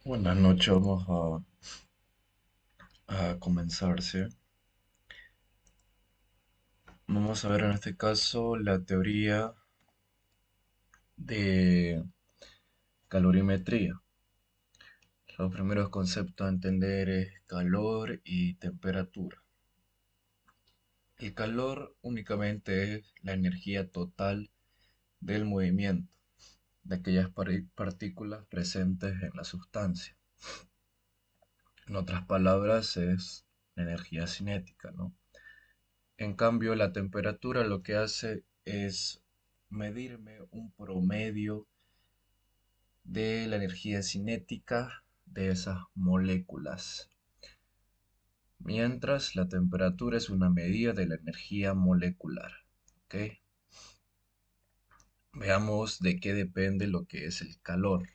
Buenas noches, vamos a comenzar, ¿sí? Vamos a ver en este caso la teoría de calorimetría. Los primeros conceptos a entender es calor y temperatura. El calor únicamente es la energía total del movimiento de aquellas partículas presentes en la sustancia. En otras palabras, es la energía cinética, ¿no? En cambio, la temperatura lo que hace es medirme un promedio de la energía cinética de esas moléculas, mientras la temperatura es una medida de la energía molecular. ¿Ok? Veamos de qué depende lo que es el calor.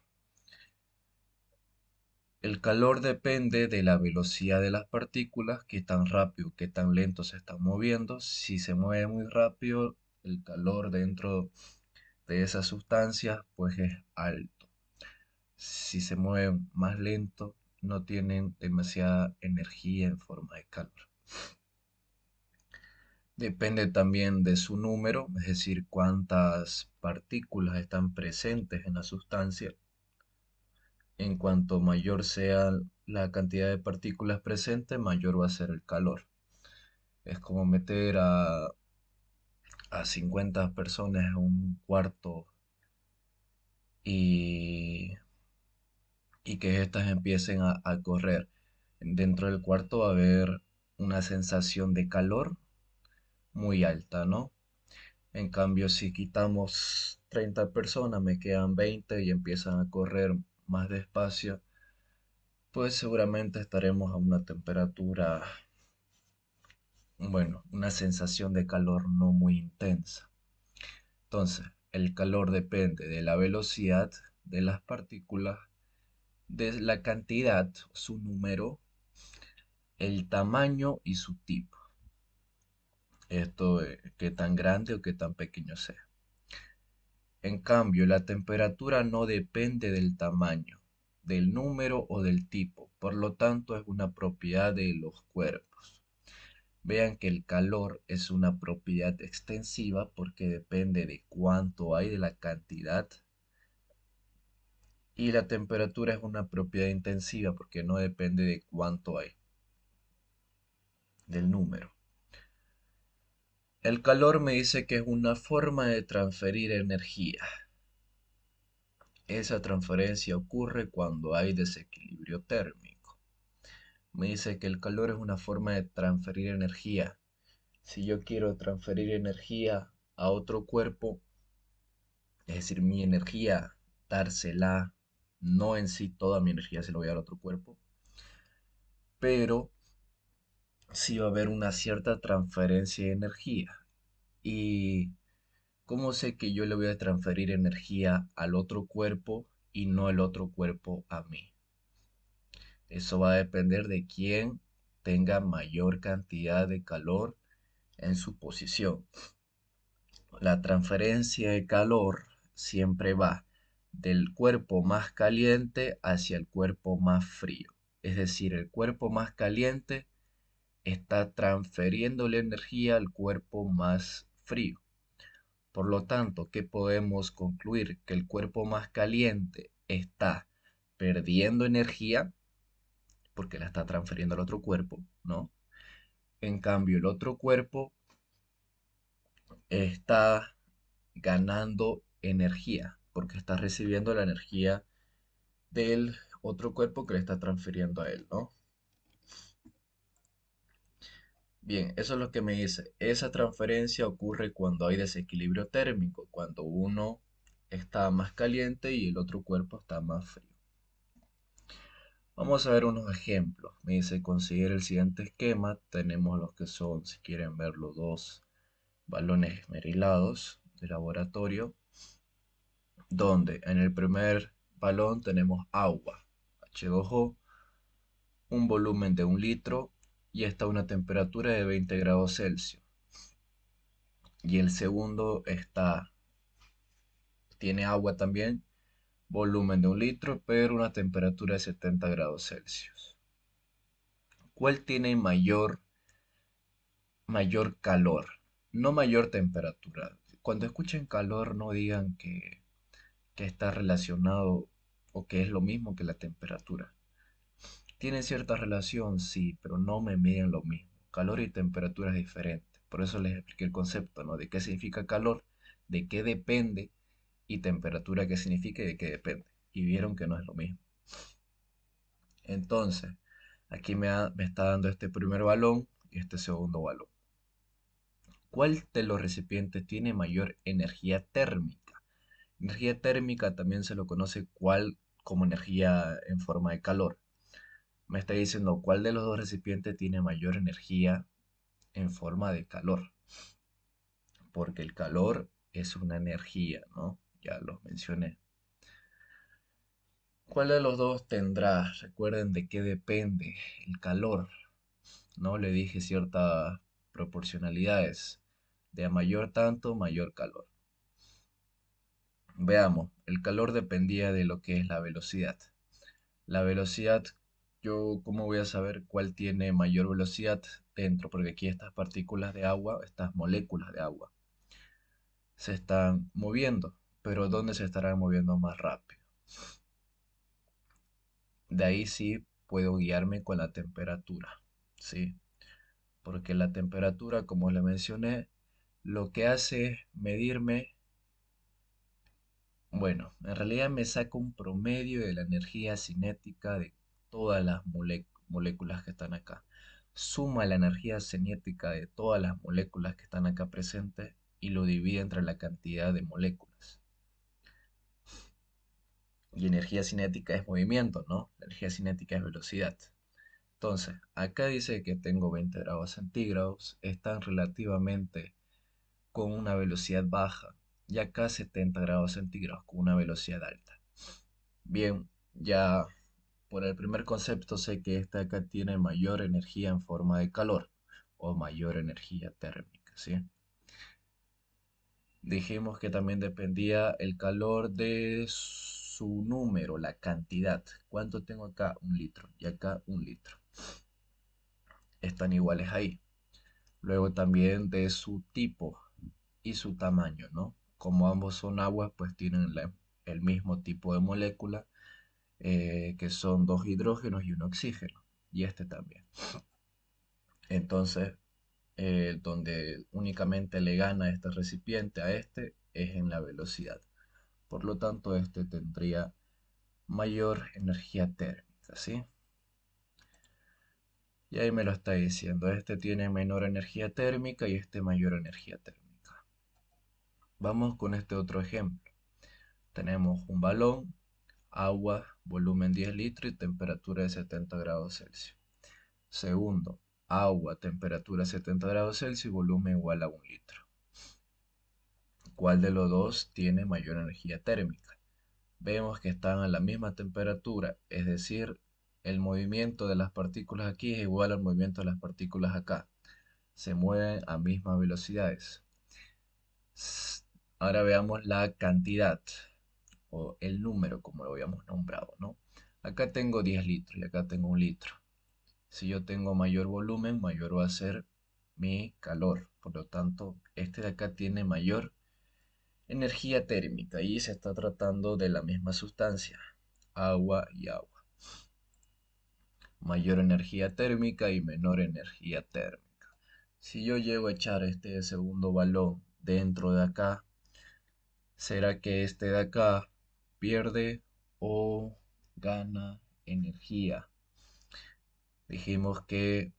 El calor depende de la velocidad de las partículas, qué tan rápido, qué tan lento se están moviendo. Si se mueve muy rápido, el calor dentro de esas sustancias pues es alto. Si se mueven más lento, no tienen demasiada energía en forma de calor. Depende también de su número, es decir, cuántas partículas están presentes en la sustancia. En cuanto mayor sea la cantidad de partículas presentes, mayor va a ser el calor. Es como meter a 50 personas en un cuarto y y que éstas empiecen a correr. Dentro del cuarto va a haber una sensación de calor muy alta, ¿no? En cambio, si quitamos 30 personas, me quedan 20 y empiezan a correr más despacio, pues seguramente estaremos a una temperatura, bueno, una sensación de calor no muy intensa. Entonces, el calor depende de la velocidad de las partículas, de la cantidad, su número, el tamaño y su tipo. Esto, qué tan grande o qué tan pequeño sea. En cambio, la temperatura no depende del tamaño, del número o del tipo. Por lo tanto, es una propiedad de los cuerpos. Vean que el calor es una propiedad extensiva porque depende de cuánto hay de la cantidad y la temperatura es una propiedad intensiva porque no depende de cuánto hay, del número. El calor me dice que es una forma de transferir energía. Esa transferencia ocurre cuando hay desequilibrio térmico. Me dice que el calor es una forma de transferir energía. Si yo quiero transferir energía a otro cuerpo, es decir, mi energía, dársela, no en sí toda mi energía se la voy a dar a otro cuerpo, pero sí va a haber una cierta transferencia de energía. ¿Y cómo sé que yo le voy a transferir energía al otro cuerpo y no el otro cuerpo a mí? Eso va a depender de quién tenga mayor cantidad de calor en su posición. La transferencia de calor siempre va del cuerpo más caliente hacia el cuerpo más frío. Es decir, el cuerpo más caliente está transfiriendo la energía al cuerpo más frío. Por lo tanto, ¿qué podemos concluir? Que el cuerpo más caliente está perdiendo energía porque la está transfiriendo al otro cuerpo, ¿no? En cambio, el otro cuerpo está ganando energía porque está recibiendo la energía del otro cuerpo que le está transfiriendo a él, ¿no? Bien, eso es lo que me dice. Esa transferencia ocurre cuando hay desequilibrio térmico, cuando uno está más caliente y el otro cuerpo está más frío. Vamos a ver unos ejemplos. Me dice, considera el siguiente esquema. Tenemos los que son, si quieren verlo, dos balones esmerilados de laboratorio, donde en el primer balón tenemos agua, H2O, un volumen de 1 litro y está a una temperatura de 20 grados Celsius. Y el segundo tiene agua también, volumen de 1 litro, pero una temperatura de 70 grados Celsius. ¿Cuál tiene mayor calor? No mayor temperatura. Cuando escuchen calor, no digan que está relacionado o que es lo mismo que la temperatura. Tienen cierta relación, sí, pero no me miden lo mismo. Calor y temperatura es diferente. Por eso les expliqué el concepto, ¿no? De qué significa calor, de qué depende y temperatura qué significa y de qué depende. Y vieron que no es lo mismo. Entonces, aquí me está dando este primer balón y este segundo balón. ¿Cuál de los recipientes tiene mayor energía térmica? Energía térmica también se lo conoce como energía en forma de calor. Me está diciendo cuál de los dos recipientes tiene mayor energía en forma de calor, porque el calor es una energía, ¿no? Ya los mencioné. ¿Cuál de los dos tendrá? Recuerden de qué depende el calor, ¿no? Le dije ciertas proporcionalidades. De a mayor tanto, mayor calor. Veamos, el calor dependía de lo que es la velocidad. La velocidad, yo cómo voy a saber cuál tiene mayor velocidad dentro, porque aquí estas partículas de agua, estas moléculas de agua, se están moviendo, pero ¿dónde se estarán moviendo más rápido? De ahí sí puedo guiarme con la temperatura, ¿sí? Porque la temperatura, como le mencioné, lo que hace es medirme, bueno, en realidad me saca un promedio de la energía cinética de todas las moléculas que están acá. Suma la energía cinética de todas las moléculas que están acá presentes y lo divide entre la cantidad de moléculas. Y energía cinética es movimiento, ¿no? La energía cinética es velocidad. Entonces, acá dice que tengo 20 grados centígrados, están relativamente con una velocidad baja, y acá 70 grados centígrados con una velocidad alta. Bien, ya por el primer concepto sé que esta acá tiene mayor energía en forma de calor o mayor energía térmica, ¿sí? Dijimos que también dependía el calor de su número, la cantidad. ¿Cuánto tengo acá? 1 litro y acá 1 litro. Están iguales ahí. Luego también de su tipo y su tamaño, ¿no? Como ambos son aguas, pues tienen el mismo tipo de molécula, que son dos hidrógenos y un oxígeno. Y este también. Entonces, donde únicamente le gana este recipiente a este es en la velocidad. Por lo tanto, este tendría mayor energía térmica, ¿sí? Y ahí me lo está diciendo, este tiene menor energía térmica y este mayor energía térmica. Vamos con este otro ejemplo. Tenemos un balón, agua, volumen 10 litros y temperatura de 70 grados Celsius. Segundo, agua, temperatura 70 grados Celsius y volumen igual a 1 litro. ¿Cuál de los dos tiene mayor energía térmica? Vemos que están a la misma temperatura, es decir, el movimiento de las partículas aquí es igual al movimiento de las partículas acá. Se mueven a mismas velocidades. Ahora veamos la cantidad o el número, como lo habíamos nombrado, ¿no? Acá tengo 10 litros y acá tengo 1 litro. Si yo tengo mayor volumen, mayor va a ser mi calor. Por lo tanto, este de acá tiene mayor energía térmica y se está tratando de la misma sustancia, agua y agua. Mayor energía térmica y menor energía térmica. Si yo llego a echar este segundo balón dentro de acá, ¿será que este de acá pierde o gana energía? Dijimos que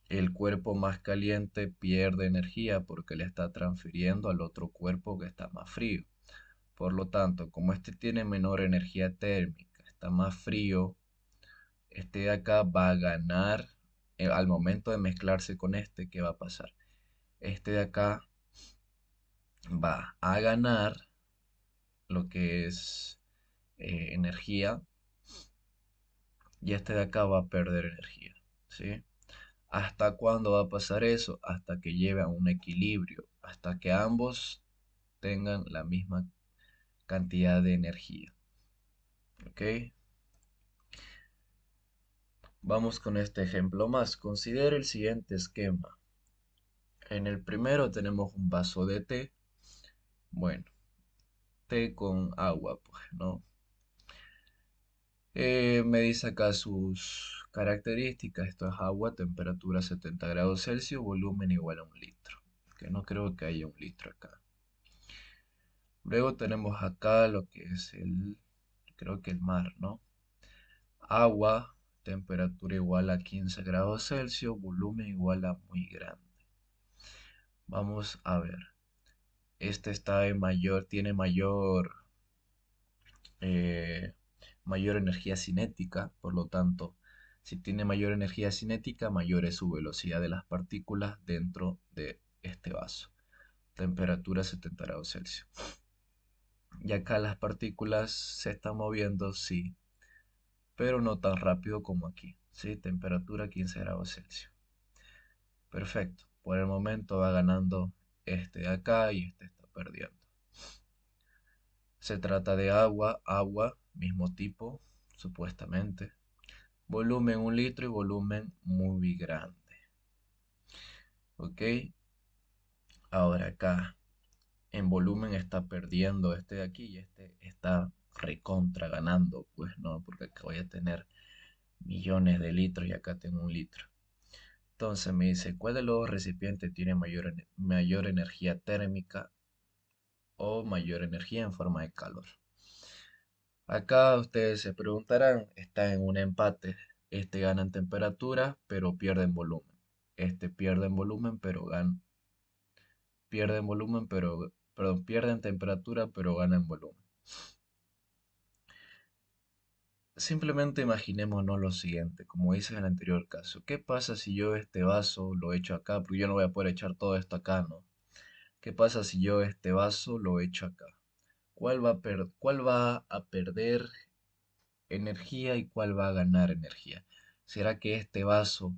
el cuerpo más caliente pierde energía porque le está transfiriendo al otro cuerpo que está más frío. Por lo tanto, como este tiene menor energía térmica, está más frío, este de acá va a ganar al momento de mezclarse con este, ¿qué va a pasar? Este de acá va a ganar lo que es energía y este de acá va a perder energía, ¿sí? ¿Hasta cuándo va a pasar eso? Hasta que lleve a un equilibrio, hasta que ambos tengan la misma cantidad de energía. ¿Ok? Vamos con este ejemplo más. Considera el siguiente esquema. En el primero tenemos un vaso de té. Bueno, té con agua, pues, ¿no? Me dice acá sus características. Esto es agua, temperatura 70 grados Celsius, volumen igual a 1 litro. Que no creo que haya 1 litro acá. Luego tenemos acá lo que es creo que el mar, ¿no? Agua, temperatura igual a 15 grados Celsius, volumen igual a muy grande. Vamos a ver. Este está en tiene eh, mayor energía cinética, por lo tanto, si tiene mayor energía cinética, mayor es su velocidad de las partículas dentro de este vaso. Temperatura 70 grados Celsius. Y acá las partículas se están moviendo, sí, pero no tan rápido como aquí, ¿sí? Temperatura 15 grados Celsius. Perfecto. Por el momento va ganando este de acá y este está perdiendo. Se trata de agua, mismo tipo, supuestamente. Volumen 1 litro y volumen muy grande. ¿Ok? Ahora acá, en volumen está perdiendo este de aquí y este está recontra ganando, pues no, porque acá voy a tener millones de litros y acá tengo 1 litro. Entonces me dice, ¿cuál de los dos recipientes tiene mayor energía térmica o mayor energía en forma de calor? Acá ustedes se preguntarán, está en un empate. Este gana en temperatura, pero pierde en volumen. Este pierde en volumen, pero pierde en volumen, perdón, pierde en temperatura, pero gana en volumen. Simplemente imaginémonos lo siguiente, como dice en el anterior caso. ¿Qué pasa si yo este vaso lo echo acá? Porque yo no voy a poder echar todo esto acá, ¿no? ¿Qué pasa si yo este vaso lo echo acá? ¿Cuál va a perder energía y cuál va a ganar energía? ¿Será que este vaso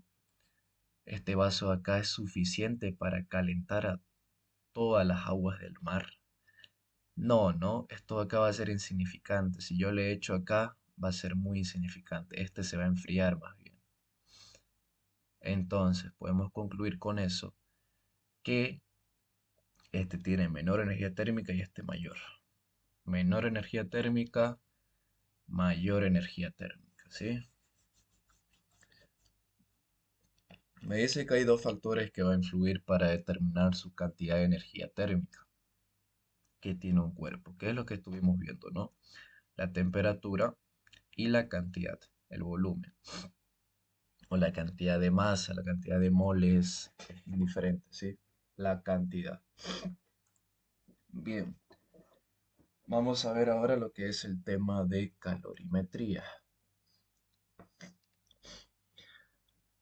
acá es suficiente para calentar a todas las aguas del mar? No, no, esto acá va a ser insignificante. Si yo le echo acá, va a ser muy insignificante. Este se va a enfriar más bien. Entonces, podemos concluir con eso que este tiene menor energía térmica y este mayor. Menor energía térmica, mayor energía térmica, ¿sí? Me dice que hay dos factores que van a influir para determinar su cantidad de energía térmica que tiene un cuerpo, que es lo que estuvimos viendo, ¿no? La temperatura y la cantidad, el volumen, o la cantidad de masa, la cantidad de moles, es indiferente, ¿sí? La cantidad. Bien, vamos a ver ahora lo que es el tema de calorimetría.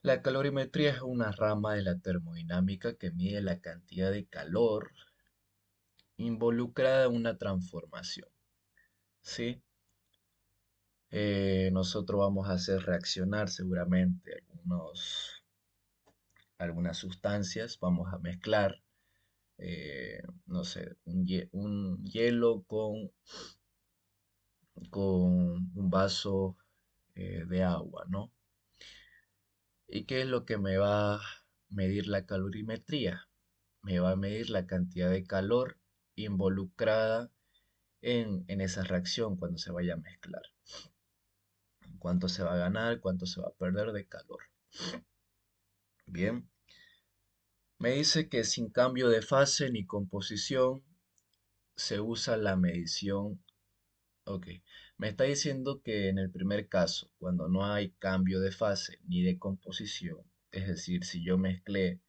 La calorimetría es una rama de la termodinámica que mide la cantidad de calor involucrada en una transformación, ¿sí? Nosotros vamos a hacer reaccionar seguramente algunas sustancias, vamos a mezclar, no sé, un hielo con un vaso de agua, ¿no? ¿Y qué es lo que me va a medir la calorimetría? Me va a medir la cantidad de calor involucrada en esa reacción cuando se vaya a mezclar. Cuánto se va a ganar, cuánto se va a perder de calor. Bien, me dice que sin cambio de fase ni composición se usa la medición. Ok, me está diciendo que en el primer caso, cuando no hay cambio de fase ni de composición, es decir, si yo mezclé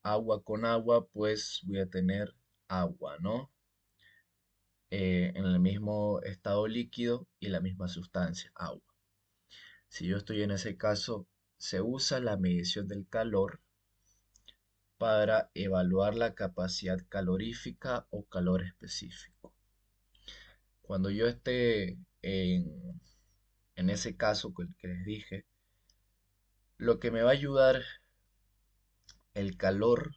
agua con agua, pues voy a tener agua, ¿no? En el mismo estado líquido y la misma sustancia, agua. Si yo estoy en ese caso, se usa la medición del calor para evaluar la capacidad calorífica o calor específico. Cuando yo esté en ese caso que les dije, lo que me va a ayudar el calor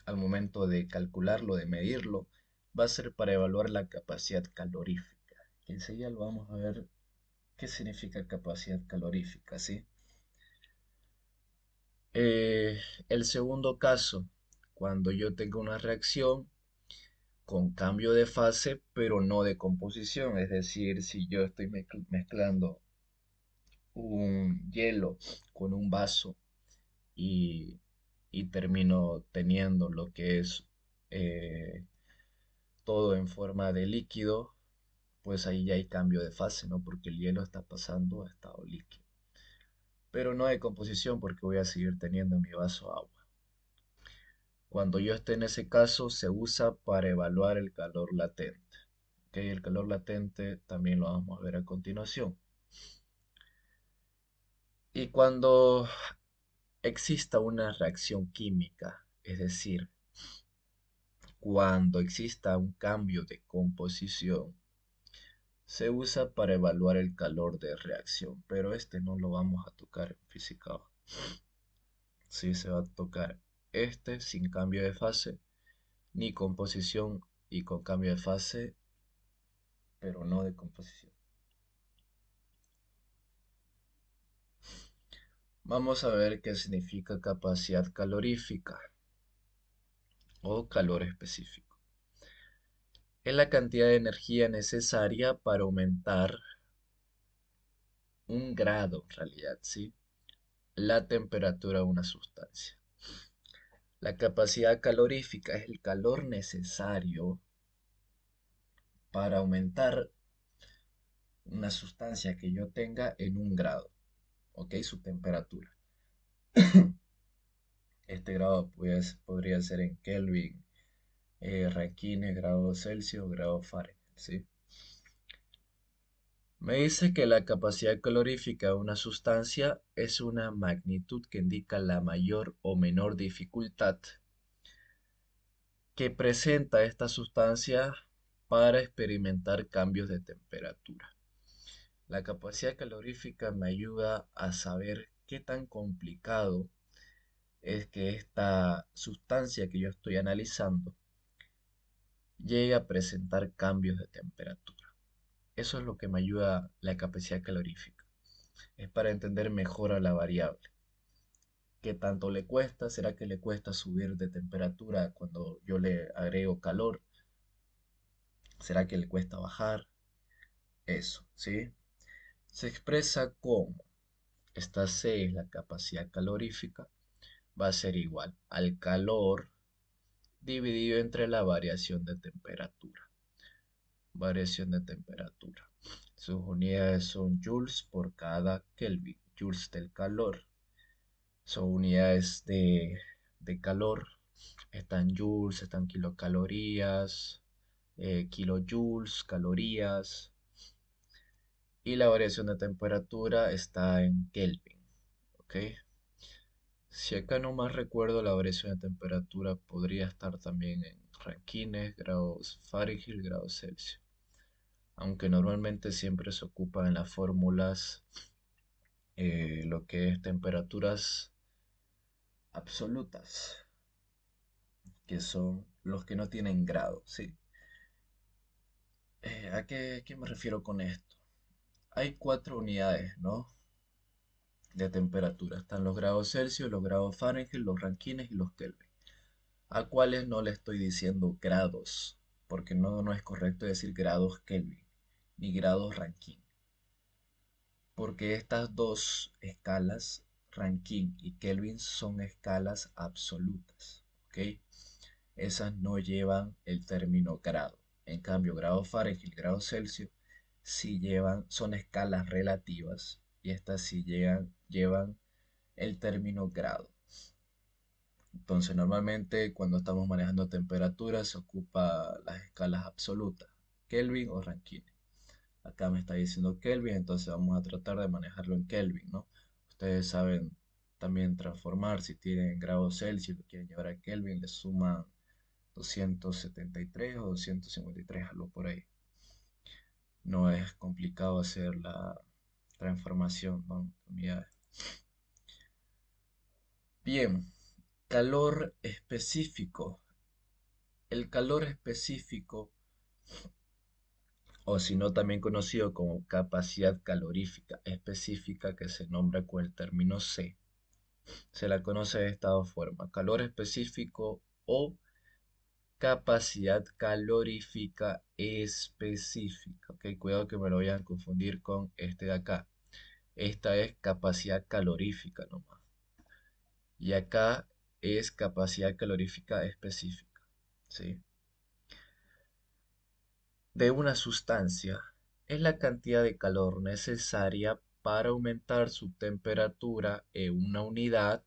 al momento de calcularlo, de medirlo, va a ser para evaluar la capacidad calorífica. Que enseguida lo vamos a ver qué significa capacidad calorífica, ¿sí? Eh, el segundo caso, cuando yo tengo una reacción con cambio de fase, pero no de composición, es decir, si yo estoy mezclando un hielo con un vaso y, y termino teniendo lo que es eh, todo en forma de líquido, pues ahí ya hay cambio de fase, ¿no? Porque el hielo está pasando a estado líquido. Pero no de composición porque voy a seguir teniendo en mi vaso agua. Cuando yo esté en ese caso, se usa para evaluar el calor latente. ¿Ok? El calor latente también lo vamos a ver a continuación. Y cuando exista una reacción química, es decir, cuando exista un cambio de composición, se usa para evaluar el calor de reacción, pero este no lo vamos a tocar en física. Sí, se va a tocar este sin cambio de fase, ni composición y con cambio de fase, pero no de composición. Vamos a ver qué significa capacidad calorífica o calor específico. Es la cantidad de energía necesaria para aumentar un grado, en realidad, ¿sí? La temperatura de una sustancia. La capacidad calorífica es el calor necesario para aumentar una sustancia que yo tenga en un grado, ¿ok? Su temperatura. Este grado pues, podría ser en Kelvin, Rankine, grado Celsius, grado Fahrenheit, ¿sí? Me dice que la capacidad calorífica de una sustancia es una magnitud que indica la mayor o menor dificultad que presenta esta sustancia para experimentar cambios de temperatura. La capacidad calorífica me ayuda a saber qué tan complicado es que esta sustancia que yo estoy analizando llegue a presentar cambios de temperatura. Eso es lo que me ayuda la capacidad calorífica. Es para entender mejor a la variable. ¿Qué tanto le cuesta? ¿Será que le cuesta subir de temperatura cuando yo le agrego calor? ¿Será que le cuesta bajar? Eso, ¿sí? Se expresa como esta C es la capacidad calorífica, va a ser igual al calor dividido entre la variación de temperatura. Variación de temperatura. Sus unidades son joules por cada Kelvin. Joules del calor. Son unidades de calor. Están joules, están kilocalorías, kilojoules, calorías. Y la variación de temperatura está en Kelvin. ¿Ok? Si acá no más recuerdo, la variación de temperatura podría estar también en rankines, grados Fahrenheit, grados Celsius. Aunque normalmente siempre se ocupa en las fórmulas lo que es temperaturas absolutas, que son los que no tienen grado, ¿sí? ¿A qué me refiero con esto? Hay cuatro unidades, ¿no? De temperatura. Están los grados Celsius, los grados Fahrenheit, los rankines y los Kelvin. A cuáles no le estoy diciendo grados, porque no es correcto decir grados Kelvin, ni grados Rankine. Porque estas dos escalas, Rankine y Kelvin, son escalas absolutas, ¿ok? Esas no llevan el término grado. En cambio, grado Fahrenheit y grado Celsius sí son escalas relativas y estas sí llevan el término grado. Entonces, normalmente cuando estamos manejando temperaturas se ocupa las escalas absolutas, Kelvin o Rankine. Acá me está diciendo Kelvin, entonces vamos a tratar de manejarlo en Kelvin, ¿no? Ustedes saben también transformar, si tienen grado Celsius, lo quieren llevar a Kelvin, le suman 273 o 253, algo por ahí. No es complicado hacer la transformación, ¿no? Unidades. Bien, calor específico. El calor específico, o si no también conocido como capacidad calorífica específica, que se nombra con el término C, se la conoce de esta forma: calor específico o capacidad calorífica específica. Ok, cuidado que me lo vayan a confundir con este de acá. Esta es capacidad calorífica nomás. Y acá es capacidad calorífica específica. ¿Sí? De una sustancia es la cantidad de calor necesaria para aumentar su temperatura en una unidad,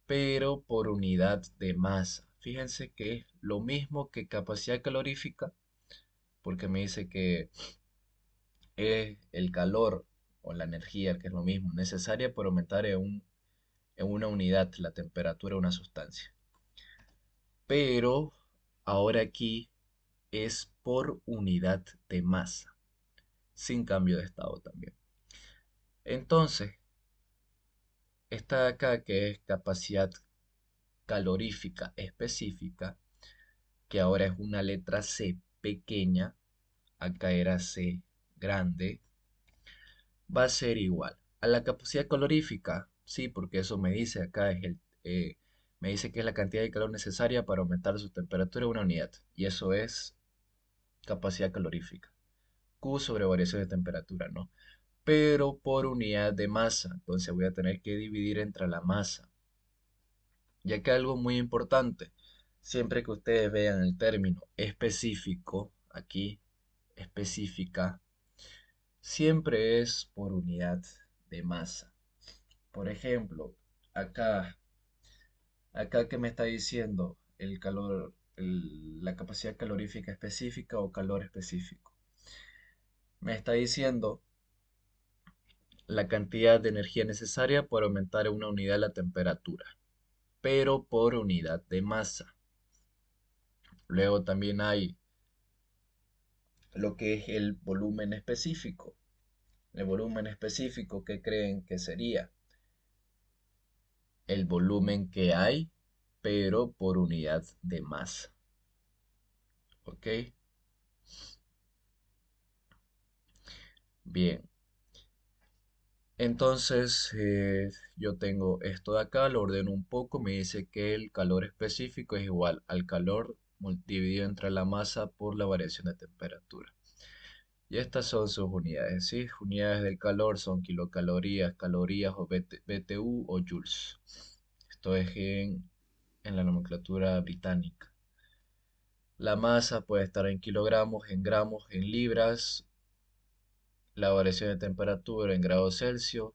pero por unidad de masa. Fíjense que es lo mismo que capacidad calorífica, porque me dice que es el calor o la energía, que es lo mismo, necesaria para aumentar en una unidad la temperatura de una sustancia. Pero ahora aquí es por unidad de masa, sin cambio de estado también. Entonces, esta de acá que es capacidad calorífica específica, que ahora es una letra C pequeña, acá era C grande, va a ser igual a la capacidad calorífica, sí, porque eso me dice acá me dice que es la cantidad de calor necesaria para aumentar su temperatura en una unidad, y eso es capacidad calorífica. Q sobre variación de temperatura, ¿no? Pero por unidad de masa, entonces voy a tener que dividir entre la masa. Ya que algo muy importante, siempre que ustedes vean el término específico, aquí, específica, siempre es por unidad de masa. Por ejemplo, acá, acá que me está diciendo el calor, la capacidad calorífica específica o calor específico. Me está diciendo la cantidad de energía necesaria para aumentar en una unidad la temperatura, pero por unidad de masa. Luego también hay lo que es el volumen específico. El volumen específico, ¿qué creen que sería? El volumen que hay, pero por unidad de masa. ¿Ok? Bien. Entonces, yo tengo esto de acá, lo ordeno un poco, me dice que el calor específico es igual al calor dividido entre la masa por la variación de temperatura. Y estas son sus unidades, ¿sí? Unidades del calor son kilocalorías, calorías o BTU o joules. Esto es en la nomenclatura británica. La masa puede estar en kilogramos, en gramos, en libras. La variación de temperatura en grados Celsius.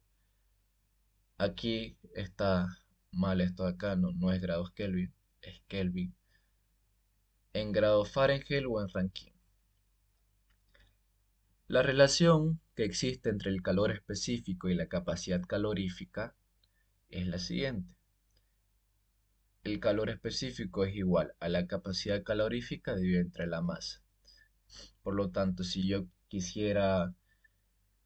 Aquí está mal esto de acá, no, no es grados Kelvin, es Kelvin. En grados Fahrenheit o en Rankine. La relación que existe entre el calor específico y la capacidad calorífica es la siguiente. El calor específico es igual a la capacidad calorífica dividida entre la masa. Por lo tanto, si yo quisiera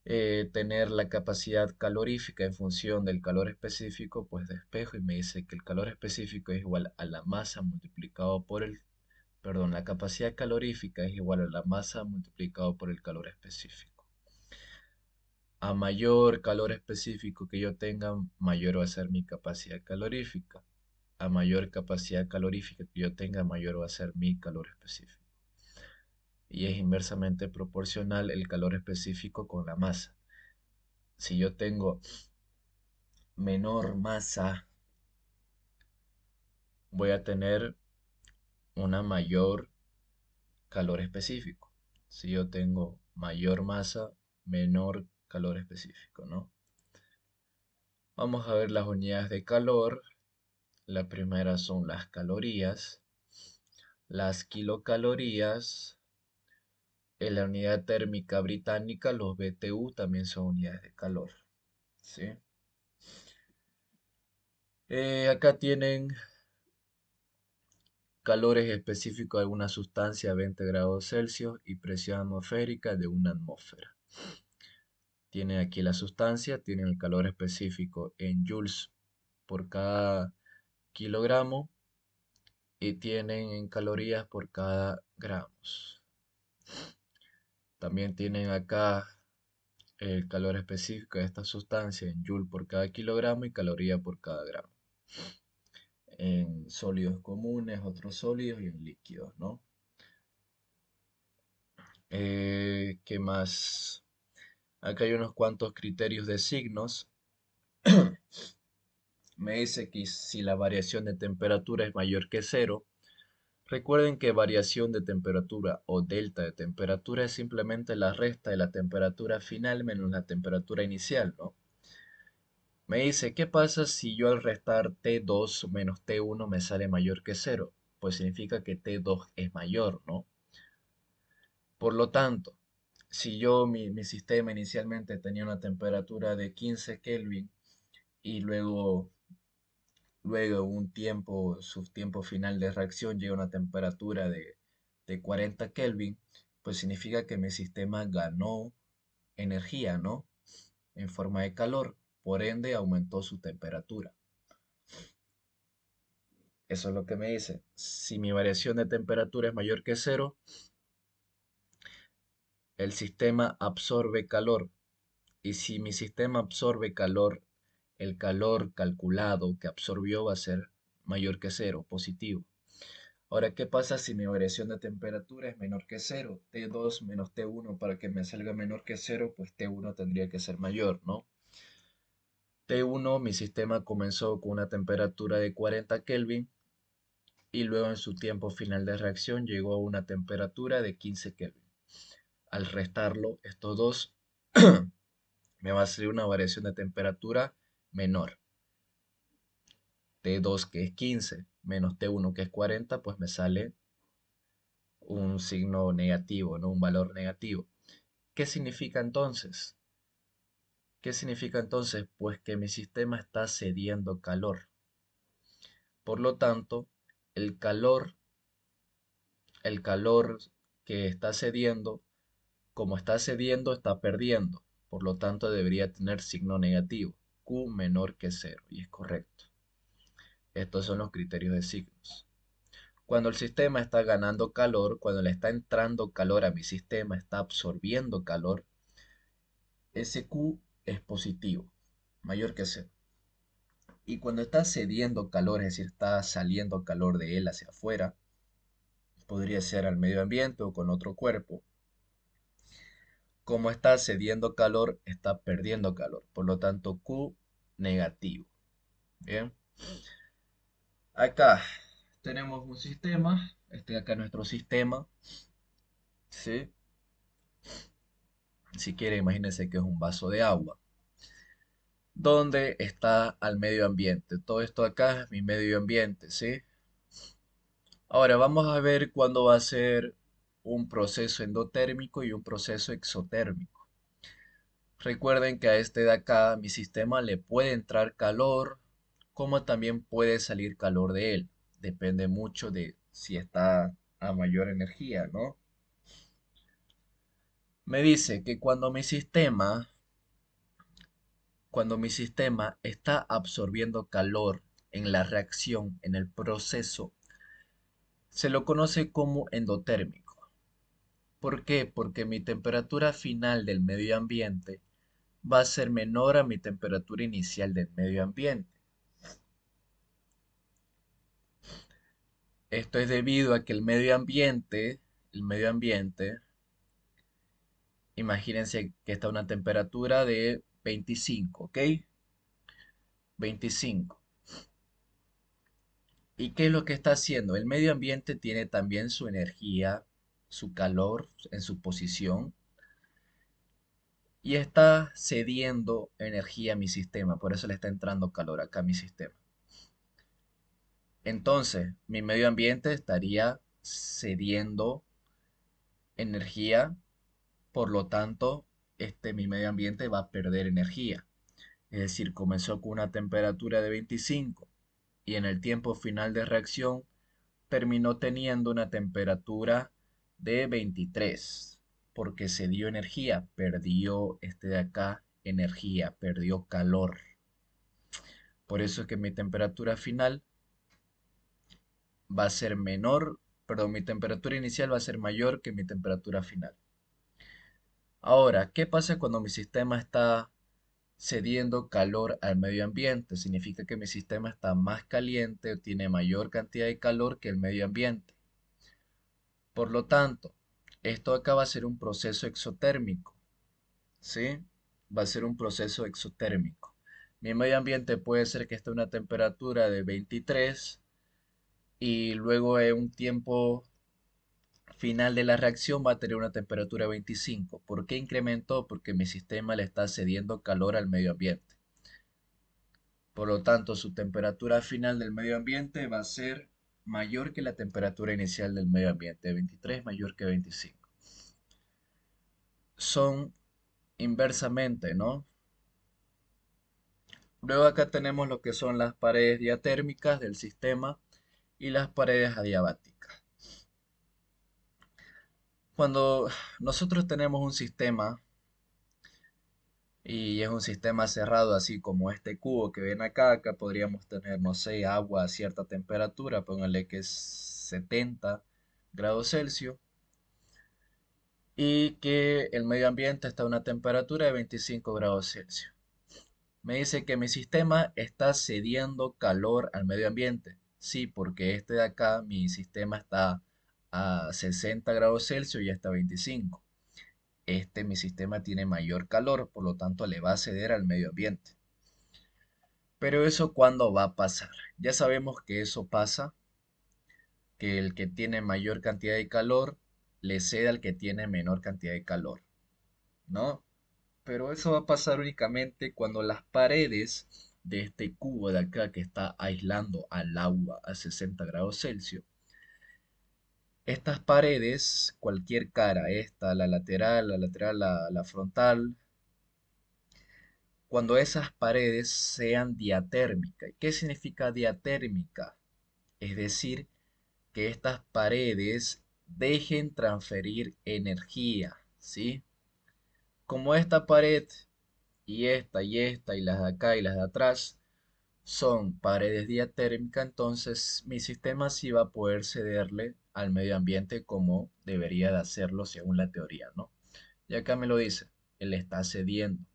tener la capacidad calorífica en función del calor específico, pues despejo y me dice que el calor específico es igual a la masa multiplicado por perdón, la capacidad calorífica es igual a la masa multiplicado por el calor específico. A mayor calor específico que yo tenga, mayor va a ser mi capacidad calorífica. A mayor capacidad calorífica que yo tenga, mayor va a ser mi calor específico. Y es inversamente proporcional el calor específico con la masa. Si yo tengo menor masa, voy a tener una mayor calor específico. Si yo tengo mayor masa, menor calor específico, ¿no? Vamos a ver las unidades de calor. La primera son las calorías. Las kilocalorías. En la unidad térmica británica, los BTU también son unidades de calor. ¿Sí? Acá tienen calores específicos de alguna sustancia a 20 grados Celsius y presión atmosférica de una atmósfera. Tienen aquí la sustancia, tienen el calor específico en joules por cada kilogramo y tienen en calorías por cada gramos. También tienen acá el calor específico de esta sustancia en joule por cada kilogramo y caloría por cada gramo. En sólidos comunes, otros sólidos y en líquidos, ¿no? ¿Qué más? Acá hay unos cuantos criterios de signos. Me dice que si la variación de temperatura es mayor que cero, recuerden que variación de temperatura o delta de temperatura es simplemente la resta de la temperatura final menos la temperatura inicial, ¿no? Me dice, ¿qué pasa si yo al restar T2 menos T1 me sale mayor que cero? Pues significa que T2 es mayor, ¿no? Por lo tanto, si yo mi sistema inicialmente tenía una temperatura de 15 Kelvin y luego un tiempo, su tiempo final de reacción llega a una temperatura de 40 Kelvin, pues significa que mi sistema ganó energía, ¿no? En forma de calor, por ende aumentó su temperatura. Eso es lo que me dice. Si mi variación de temperatura es mayor que cero, el sistema absorbe calor. Y si mi sistema absorbe calor, el calor calculado que absorbió va a ser mayor que cero, positivo. Ahora, ¿qué pasa si mi variación de temperatura es menor que cero? T2 menos T1 para que me salga menor que cero, pues T1 tendría que ser mayor, ¿no? T1, mi sistema comenzó con una temperatura de 40 Kelvin y luego en su tiempo final de reacción llegó a una temperatura de 15 Kelvin. Al restarlo, estos dos, me va a salir una variación de temperatura menor. T2 que es 15 menos T1 que es 40, pues me sale un signo negativo, ¿no? Un valor negativo. ¿Qué significa entonces? ¿Qué significa entonces? Pues que mi sistema está cediendo calor. Por lo tanto, el calor, el calor que está cediendo, como está cediendo, está perdiendo. Por lo tanto, debería tener signo negativo. Q menor que cero. Y es correcto. Estos son los criterios de signos. Cuando el sistema está ganando calor, cuando le está entrando calor a mi sistema, está absorbiendo calor, ese Q es positivo, mayor que cero. Y cuando está cediendo calor, es decir, está saliendo calor de él hacia afuera, podría ser al medio ambiente o con otro cuerpo. Como está cediendo calor, está perdiendo calor. Por lo tanto, Q negativo. Bien. Acá tenemos un sistema. Este acá es nuestro sistema. ¿Sí? Si quiere, imagínense que es un vaso de agua. Donde está al medio ambiente. Todo esto acá es mi medio ambiente, ¿sí? Ahora vamos a ver cuándo va a ser un proceso endotérmico y un proceso exotérmico. Recuerden que a este de acá, mi sistema le puede entrar calor, como también puede salir calor de él. Depende mucho de si está a mayor energía, ¿no? Me dice que cuando mi sistema está absorbiendo calor en la reacción, en el proceso, se lo conoce como endotérmico. ¿Por qué? Porque mi temperatura final del medio ambiente va a ser menor a mi temperatura inicial del medio ambiente. Esto es debido a que el medio ambiente, imagínense que está a una temperatura de 25, ¿ok? 25. ¿Y qué es lo que está haciendo? El medio ambiente tiene también su energía, su calor en su posición y está cediendo energía a mi sistema, por eso le está entrando calor acá a mi sistema. Entonces, mi medio ambiente estaría cediendo energía, por lo tanto, mi medio ambiente va a perder energía. Es decir, comenzó con una temperatura de 25 y en el tiempo final de reacción terminó teniendo una temperatura de 23 porque se dio energía, perdió este de acá energía, perdió calor. Por eso es que mi temperatura final va a ser menor, perdón, mi temperatura inicial va a ser mayor que mi temperatura final. Ahora, ¿qué pasa cuando mi sistema está cediendo calor al medio ambiente? Significa que mi sistema está más caliente o tiene mayor cantidad de calor que el medio ambiente. Por lo tanto, esto acá va a ser un proceso exotérmico, ¿sí? Va a ser un proceso exotérmico. Mi medio ambiente puede ser que esté a una temperatura de 23 y luego en un tiempo final de la reacción va a tener una temperatura 25. ¿Por qué incrementó? Porque mi sistema le está cediendo calor al medio ambiente. Por lo tanto, su temperatura final del medio ambiente va a ser mayor que la temperatura inicial del medio ambiente. 23 mayor que 25. Son inversamente, ¿no? Luego acá tenemos lo que son las paredes diatérmicas del sistema y las paredes adiabáticas. Cuando nosotros tenemos un sistema y es un sistema cerrado así como este cubo que ven acá, acá podríamos tener, no sé, agua a cierta temperatura, póngale que es 70 grados Celsius y que el medio ambiente está a una temperatura de 25 grados Celsius. Me dice que mi sistema está cediendo calor al medio ambiente. Sí, porque este de acá, mi sistema está a 60 grados Celsius y está a 25. Mi sistema tiene mayor calor, por lo tanto le va a ceder al medio ambiente. Pero eso, ¿cuándo va a pasar? Ya sabemos que eso pasa, que el que tiene mayor cantidad de calor le cede al que tiene menor cantidad de calor, ¿no? Pero eso va a pasar únicamente cuando las paredes de este cubo de acá que está aislando al agua a 60 grados Celsius, estas paredes, cualquier cara, esta, la lateral, la frontal, cuando esas paredes sean diatérmicas. ¿Qué significa diatérmica? Es decir, que estas paredes dejen transferir energía, ¿sí? Como esta pared y esta y las de acá y las de atrás son paredes diatérmicas, entonces mi sistema sí va a poder cederle al medio ambiente como debería de hacerlo según la teoría, ¿no? Y acá me lo dice, él está cediendo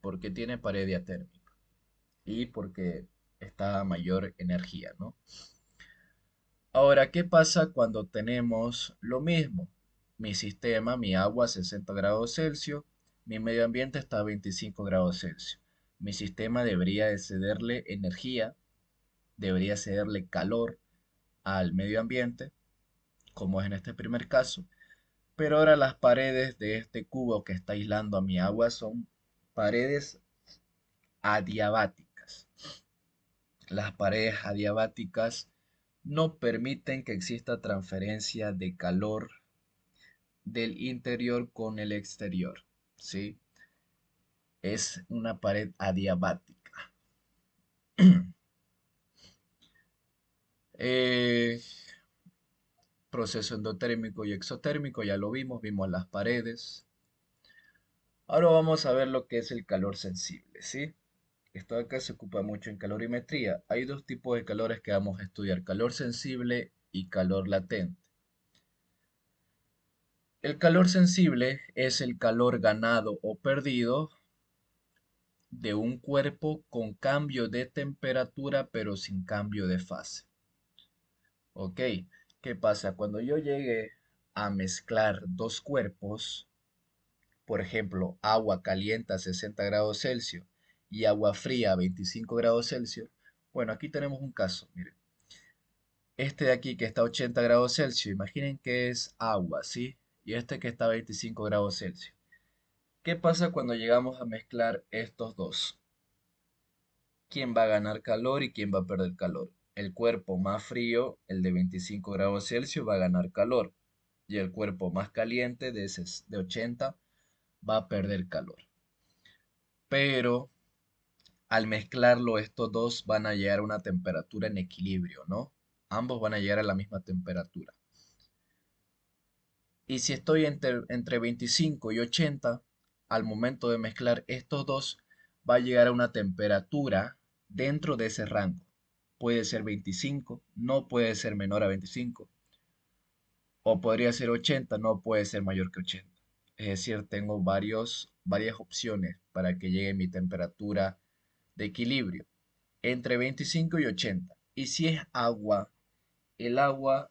porque tiene pared diatérmica y porque está a mayor energía, ¿no? Ahora, ¿qué pasa cuando tenemos lo mismo? Mi sistema, mi agua a 60 grados Celsius, mi medio ambiente está a 25 grados Celsius. Mi sistema debería de cederle energía, debería cederle calor al medio ambiente, como es en este primer caso, pero ahora las paredes de este cubo que está aislando a mi agua son paredes adiabáticas. Las paredes adiabáticas no permiten que exista transferencia de calor del interior con el exterior, ¿sí? Es una pared adiabática. Eh, Proceso endotérmico y exotérmico, ya lo vimos, vimos las paredes. Ahora vamos a ver lo que es el calor sensible, ¿sí? Esto acá se ocupa mucho en calorimetría. Hay dos tipos de calores que vamos a estudiar, calor sensible y calor latente. El calor sensible es el calor ganado o perdido de un cuerpo con cambio de temperatura pero sin cambio de fase. ¿Ok? ¿Qué pasa? Cuando yo llegue a mezclar dos cuerpos, por ejemplo, agua caliente a 60 grados Celsius y agua fría a 25 grados Celsius, bueno, aquí tenemos un caso, miren. Este de aquí que está a 80 grados Celsius, imaginen que es agua, ¿sí? Y este que está a 25 grados Celsius. ¿Qué pasa cuando llegamos a mezclar estos dos? ¿Quién va a ganar calor y quién va a perder calor? El cuerpo más frío, el de 25 grados Celsius, va a ganar calor. Y el cuerpo más caliente, de 80, va a perder calor. Pero al mezclarlo, estos dos van a llegar a una temperatura en equilibrio, ¿no? Ambos van a llegar a la misma temperatura. Y si estoy entre 25 y 80, al momento de mezclar estos dos, va a llegar a una temperatura dentro de ese rango. puede ser 25, no puede ser menor a 25, o podría ser 80, no puede ser mayor que 80. Es decir, tengo varias opciones para que llegue mi temperatura de equilibrio entre 25 y 80. Y si es agua, el agua,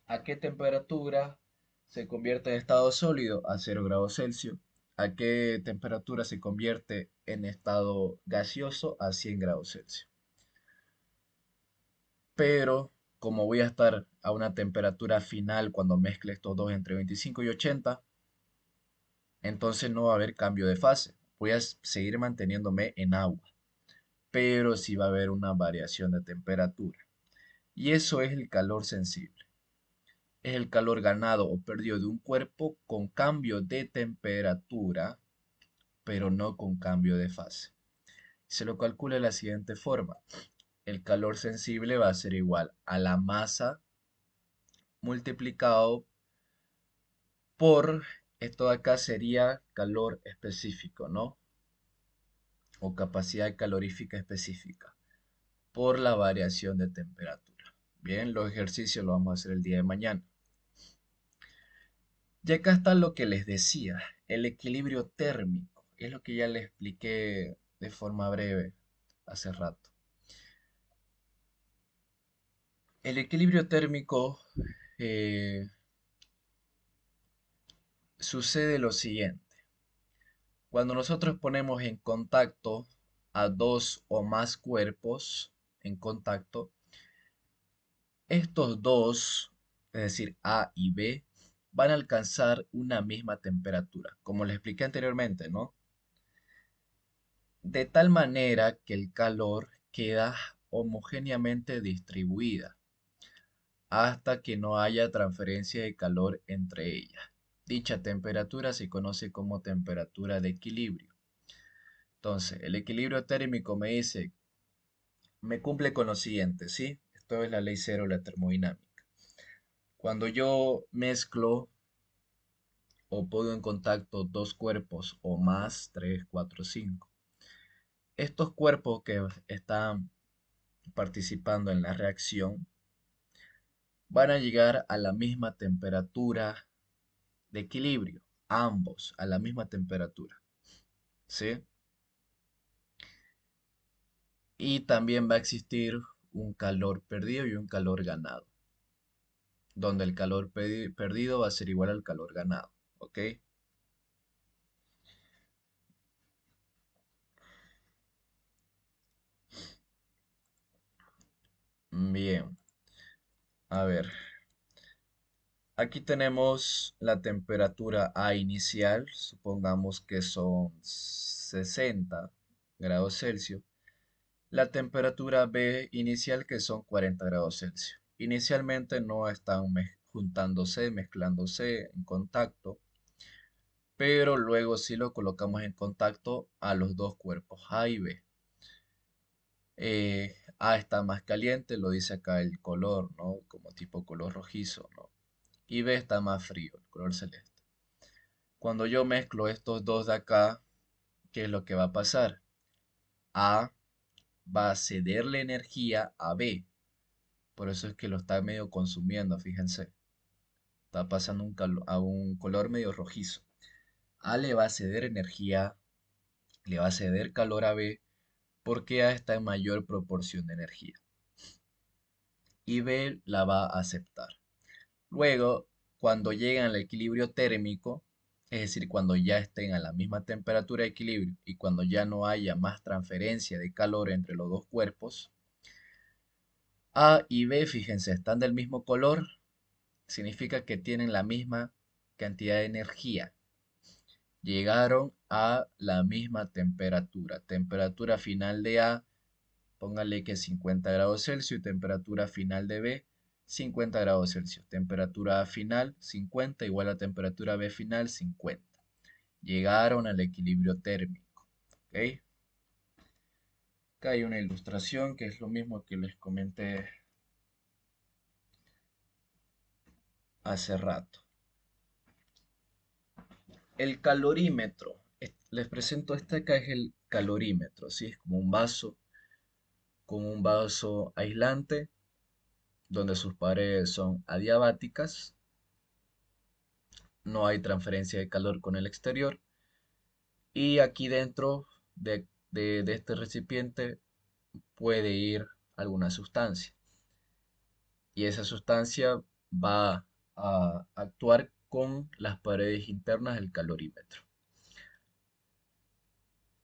¿a qué temperatura se convierte en estado sólido? A 0 grados Celsius. ¿A qué temperatura se convierte en estado gaseoso? A 100 grados Celsius. Pero como voy a estar a una temperatura final cuando mezcle estos dos entre 25 y 80, entonces no va a haber cambio de fase. Voy a seguir manteniéndome en agua, pero sí va a haber una variación de temperatura. Y eso es el calor sensible. Es el calor ganado o perdido de un cuerpo con cambio de temperatura, pero no con cambio de fase. Se lo calcula de la siguiente forma. El calor sensible va a ser igual a la masa multiplicado por, esto de acá sería calor específico, ¿no? O capacidad calorífica específica, por la variación de temperatura. Bien, los ejercicios los vamos a hacer el día de mañana. Y acá está lo que les decía, el equilibrio térmico. Es lo que ya les expliqué de forma breve hace rato. El equilibrio térmico sucede lo siguiente. Cuando nosotros ponemos en contacto a dos o más cuerpos en contacto, estos dos, es decir, A y B, van a alcanzar una misma temperatura, como les expliqué anteriormente, ¿no? De tal manera que el calor queda homogéneamente distribuida hasta que no haya transferencia de calor entre ellas. Dicha temperatura se conoce como temperatura de equilibrio. Entonces, el equilibrio térmico me dice, me cumple con lo siguiente, ¿sí? Esto es la ley cero de la termodinámica. Cuando yo mezclo o pongo en contacto dos cuerpos o más, 3, 4, 5, estos cuerpos que están participando en la reacción van a llegar a la misma temperatura de equilibrio, ambos a la misma temperatura, ¿sí? Y también va a existir un calor perdido y un calor ganado, donde el calor perdido va a ser igual al calor ganado, ¿ok? Bien, a ver, aquí tenemos la temperatura A inicial, supongamos que son 60 grados Celsius. La temperatura B inicial que son 40 grados Celsius. Inicialmente no están juntándose, mezclándose en contacto, pero luego sí lo colocamos en contacto a los dos cuerpos A y B. A está más caliente, lo dice acá el color, ¿no? Como tipo color rojizo, ¿no? Y B está más frío, el color celeste. Cuando yo mezclo estos dos de acá, ¿qué es lo que va a pasar? A va a cederle energía a B. Por eso es que lo está medio consumiendo, fíjense. Está pasando a un color medio rojizo. A le va a ceder energía, le va a ceder calor a B porque A está en mayor proporción de energía. Y B la va a aceptar. Luego, cuando lleguen al equilibrio térmico, es decir, cuando ya estén a la misma temperatura de equilibrio y cuando ya no haya más transferencia de calor entre los dos cuerpos, A y B, fíjense, están del mismo color, significa que tienen la misma cantidad de energía. Llegaron a la misma temperatura. Temperatura final de A, póngale que 50 grados Celsius, temperatura final de B, 50 grados Celsius. Temperatura A final, 50, igual a temperatura B final, 50. Llegaron al equilibrio térmico. ¿Ok? Acá hay una ilustración que es lo mismo que les comenté hace rato. El calorímetro. Les presento este acá es el calorímetro, ¿sí? Es como un vaso con un vaso aislante donde sus paredes son adiabáticas, no hay transferencia de calor con el exterior y aquí dentro de este recipiente puede ir alguna sustancia y esa sustancia va a actuar con las paredes internas del calorímetro.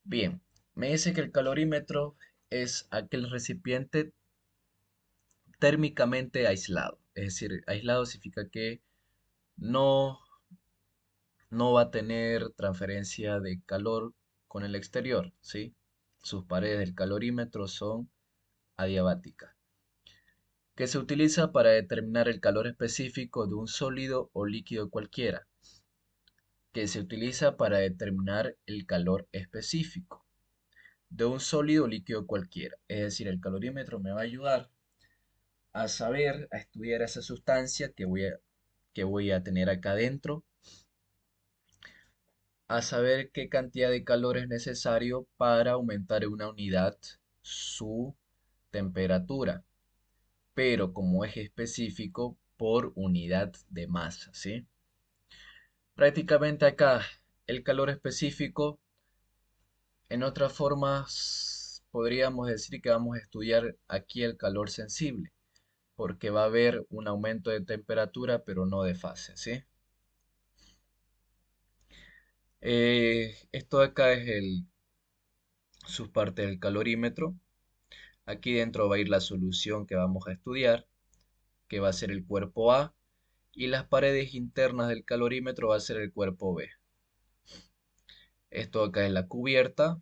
Bien, me dice que el calorímetro es aquel recipiente térmicamente aislado, es decir, aislado significa que no, no va a tener transferencia de calor con el exterior, ¿sí? Sus paredes del calorímetro son adiabáticas, que se utiliza para determinar el calor específico de un sólido o líquido cualquiera, que se utiliza para determinar el calor específico de un sólido o líquido cualquiera. Es decir, el calorímetro me va a ayudar a saber, a estudiar esa sustancia que voy a tener acá adentro, a saber qué cantidad de calor es necesario para aumentar en una unidad su temperatura, pero como eje específico por unidad de masa, ¿sí? Prácticamente acá el calor específico, en otras formas, podríamos decir que vamos a estudiar aquí el calor sensible, porque va a haber un aumento de temperatura, pero no de fase, ¿sí? Esto de acá es su parte del calorímetro. Aquí dentro va a ir la solución que vamos a estudiar, que va a ser el cuerpo A, y las paredes internas del calorímetro va a ser el cuerpo B. Esto acá es la cubierta,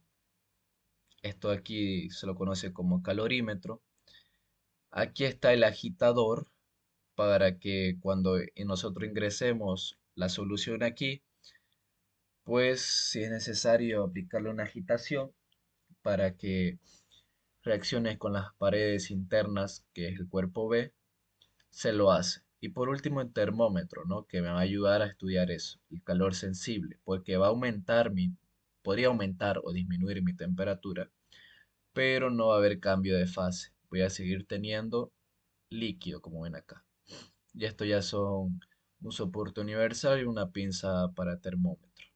esto aquí se lo conoce como calorímetro. Aquí está el agitador para que cuando nosotros ingresemos la solución aquí, pues si es necesario aplicarle una agitación para que reaccione con las paredes internas, que es el cuerpo B, se lo hace. Y por último, el termómetro, ¿no? Que me va a ayudar a estudiar eso, el calor sensible, porque va a aumentar podría aumentar o disminuir mi temperatura, pero no va a haber cambio de fase. Voy a seguir teniendo líquido, como ven acá. Y esto ya son un soporte universal y una pinza para termómetro.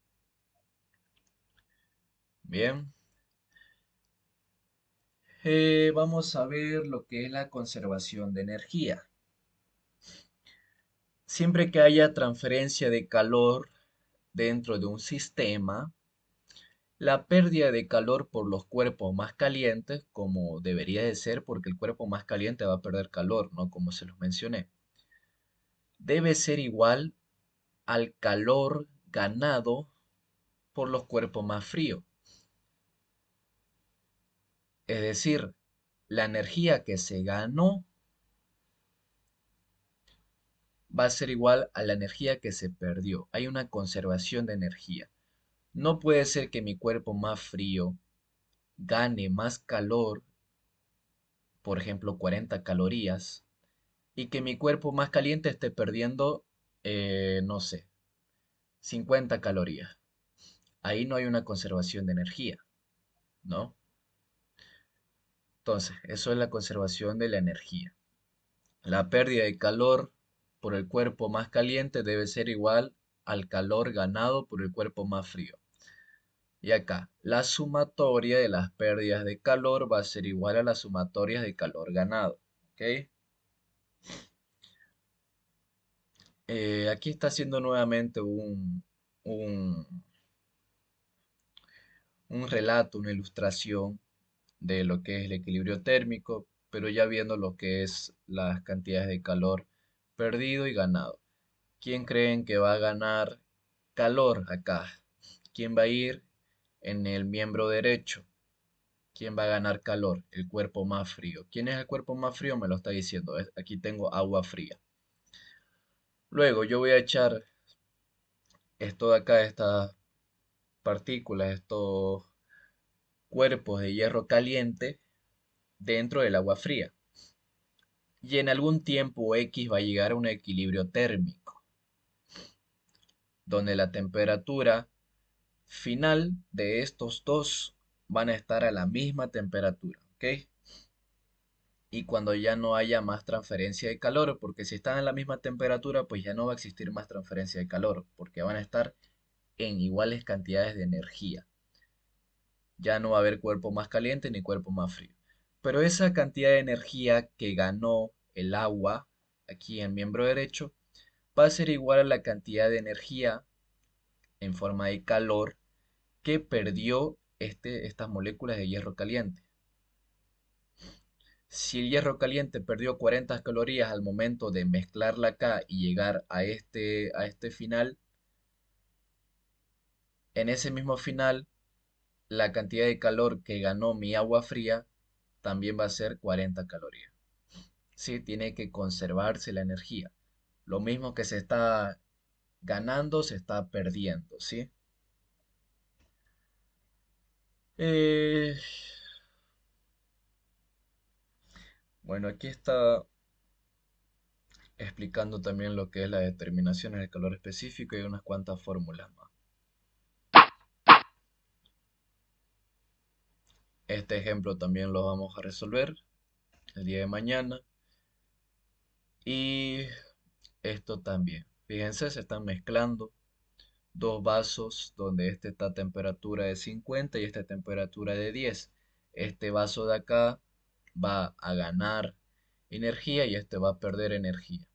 Bien, vamos a ver lo que es la conservación de energía. Siempre que haya transferencia de calor dentro de un sistema, la pérdida de calor por los cuerpos más calientes, como debería de ser, porque el cuerpo más caliente va a perder calor, ¿no? Como se los mencioné, debe ser igual al calor ganado por los cuerpos más fríos. Es decir, la energía que se ganó va a ser igual a la energía que se perdió. Hay una conservación de energía. No puede ser que mi cuerpo más frío gane más calor, por ejemplo, 40 calorías, y que mi cuerpo más caliente esté perdiendo, no sé, 50 calorías. Ahí no hay una conservación de energía, ¿no? Entonces, eso es la conservación de la energía. La pérdida de calor por el cuerpo más caliente debe ser igual al calor ganado por el cuerpo más frío. Y acá, la sumatoria de las pérdidas de calor va a ser igual a las sumatorias de calor ganado. ¿Ok? Aquí está haciendo nuevamente un, un relato, una ilustración de lo que es el equilibrio térmico, pero ya viendo lo que es las cantidades de calor perdido y ganado. ¿Quién creen que va a ganar calor acá? ¿Quién va a ir en el miembro derecho? ¿Quién va a ganar calor? El cuerpo más frío. ¿Quién es el cuerpo más frío? Me lo está diciendo. Aquí tengo agua fría. Luego yo voy a echar esto de acá, estas partículas, estos cuerpos de hierro caliente dentro del agua fría. Y en algún tiempo X va a llegar a un equilibrio térmico, donde la temperatura final de estos dos van a estar a la misma temperatura, ¿ok? y cuando ya no haya más transferencia de calor, porque si están en la misma temperatura, pues ya no va a existir más transferencia de calor, porque van a estar en iguales cantidades de energía. Ya no va a haber cuerpo más caliente ni cuerpo más frío. Pero esa cantidad de energía que ganó el agua aquí en miembro derecho va a ser igual a la cantidad de energía en forma de calor que perdió estas moléculas de hierro caliente. Si el hierro caliente perdió 40 calorías al momento de mezclarla acá y llegar a este final, en ese mismo final, la cantidad de calor que ganó mi agua fría también va a ser 40 calorías. Sí, tiene que conservarse la energía. Lo mismo que se está ganando, se está perdiendo, ¿sí? Eh, bueno, aquí está explicando también lo que es la determinación del calor específico y unas cuantas fórmulas más. Este ejemplo también lo vamos a resolver el día de mañana. Y esto también. Fíjense, se están mezclando dos vasos donde este está a temperatura de 50 y esta temperatura de 10. Este vaso de acá va a ganar energía y este va a perder energía.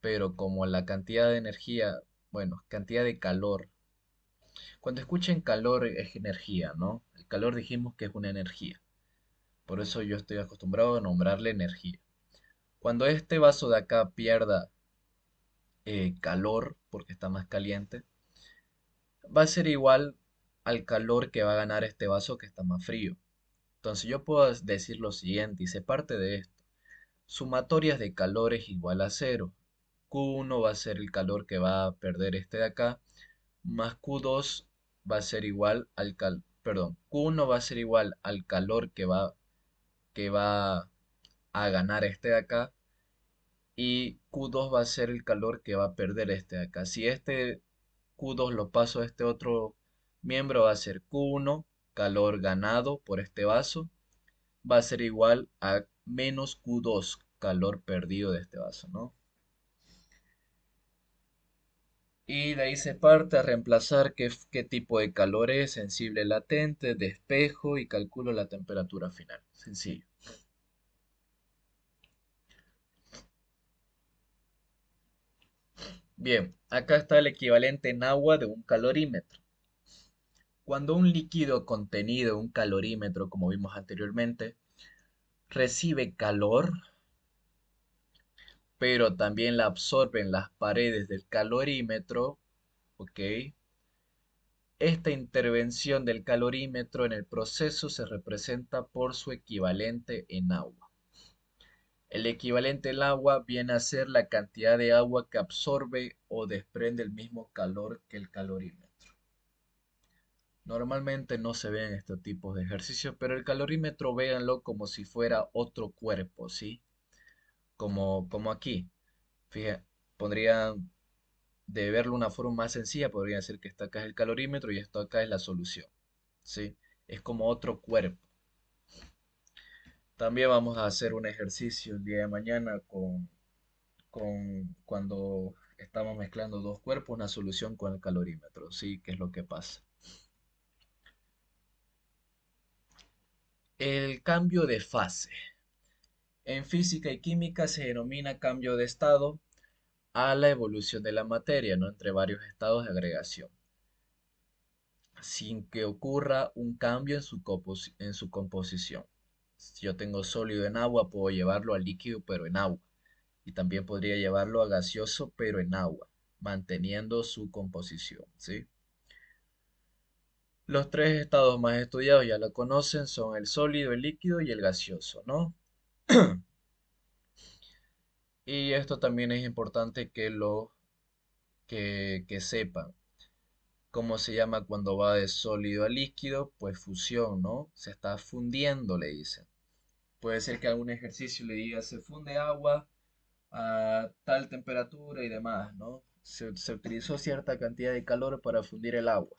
Pero como la cantidad de energía, bueno, cantidad de calor, cuando escuchen calor es energía, ¿no? El calor dijimos que es una energía. Por eso yo estoy acostumbrado a nombrarle energía. Cuando este vaso de acá pierda calor, porque está más caliente, va a ser igual al calor que va a ganar este vaso que está más frío. Entonces yo puedo decir lo siguiente, y se parte de esto. Sumatorias de calor es igual a cero. Q1 va a ser el calor que va a perder este de acá, más Q2 va a ser igual perdón, Q1 va a ser igual al calor que va a ganar este de acá, y Q2 va a ser el calor que va a perder este de acá. Si este Q2 lo paso a este otro miembro, va a ser Q1, calor ganado por este vaso, va a ser igual a menos Q2, calor perdido de este vaso, ¿no? Y de ahí se parte a reemplazar qué tipo de calor es, sensible latente, de espejo, y calculo la temperatura final. Sencillo. Bien, acá está el equivalente en agua de un calorímetro. Cuando un líquido contenido en un calorímetro, como vimos anteriormente, recibe calor, pero también la absorben las paredes del calorímetro, ¿ok? Esta intervención del calorímetro en el proceso se representa por su equivalente en agua. El equivalente en agua viene a ser la cantidad de agua que absorbe o desprende el mismo calor que el calorímetro. Normalmente no se ven estos tipos de ejercicios, pero el calorímetro véanlo como si fuera otro cuerpo, ¿sí? Como aquí. Fíjense, podrían, de verlo de una forma más sencilla, podría decir que esto acá es el calorímetro y esto acá es la solución, ¿sí? Es como otro cuerpo. También vamos a hacer un ejercicio el día de mañana con cuando estamos mezclando dos cuerpos, una solución con el calorímetro, ¿sí? ¿Qué es lo que pasa? El cambio de fase. En física y química se denomina cambio de estado a la evolución de la materia, ¿no? Entre varios estados de agregación, sin que ocurra un cambio en su composición. Si yo tengo sólido en agua, puedo llevarlo a líquido, pero en agua. Y también podría llevarlo a gaseoso, pero en agua, manteniendo su composición, ¿sí? Los tres estados más estudiados ya lo conocen, son el sólido, el líquido y el gaseoso, ¿no? Y esto también es importante que sepan. ¿Cómo se llama cuando va de sólido a líquido? Pues fusión, ¿no? Se está fundiendo, le dicen. Puede ser que algún ejercicio le diga se funde agua a tal temperatura y demás, ¿no? Se utilizó cierta cantidad de calor para fundir el agua.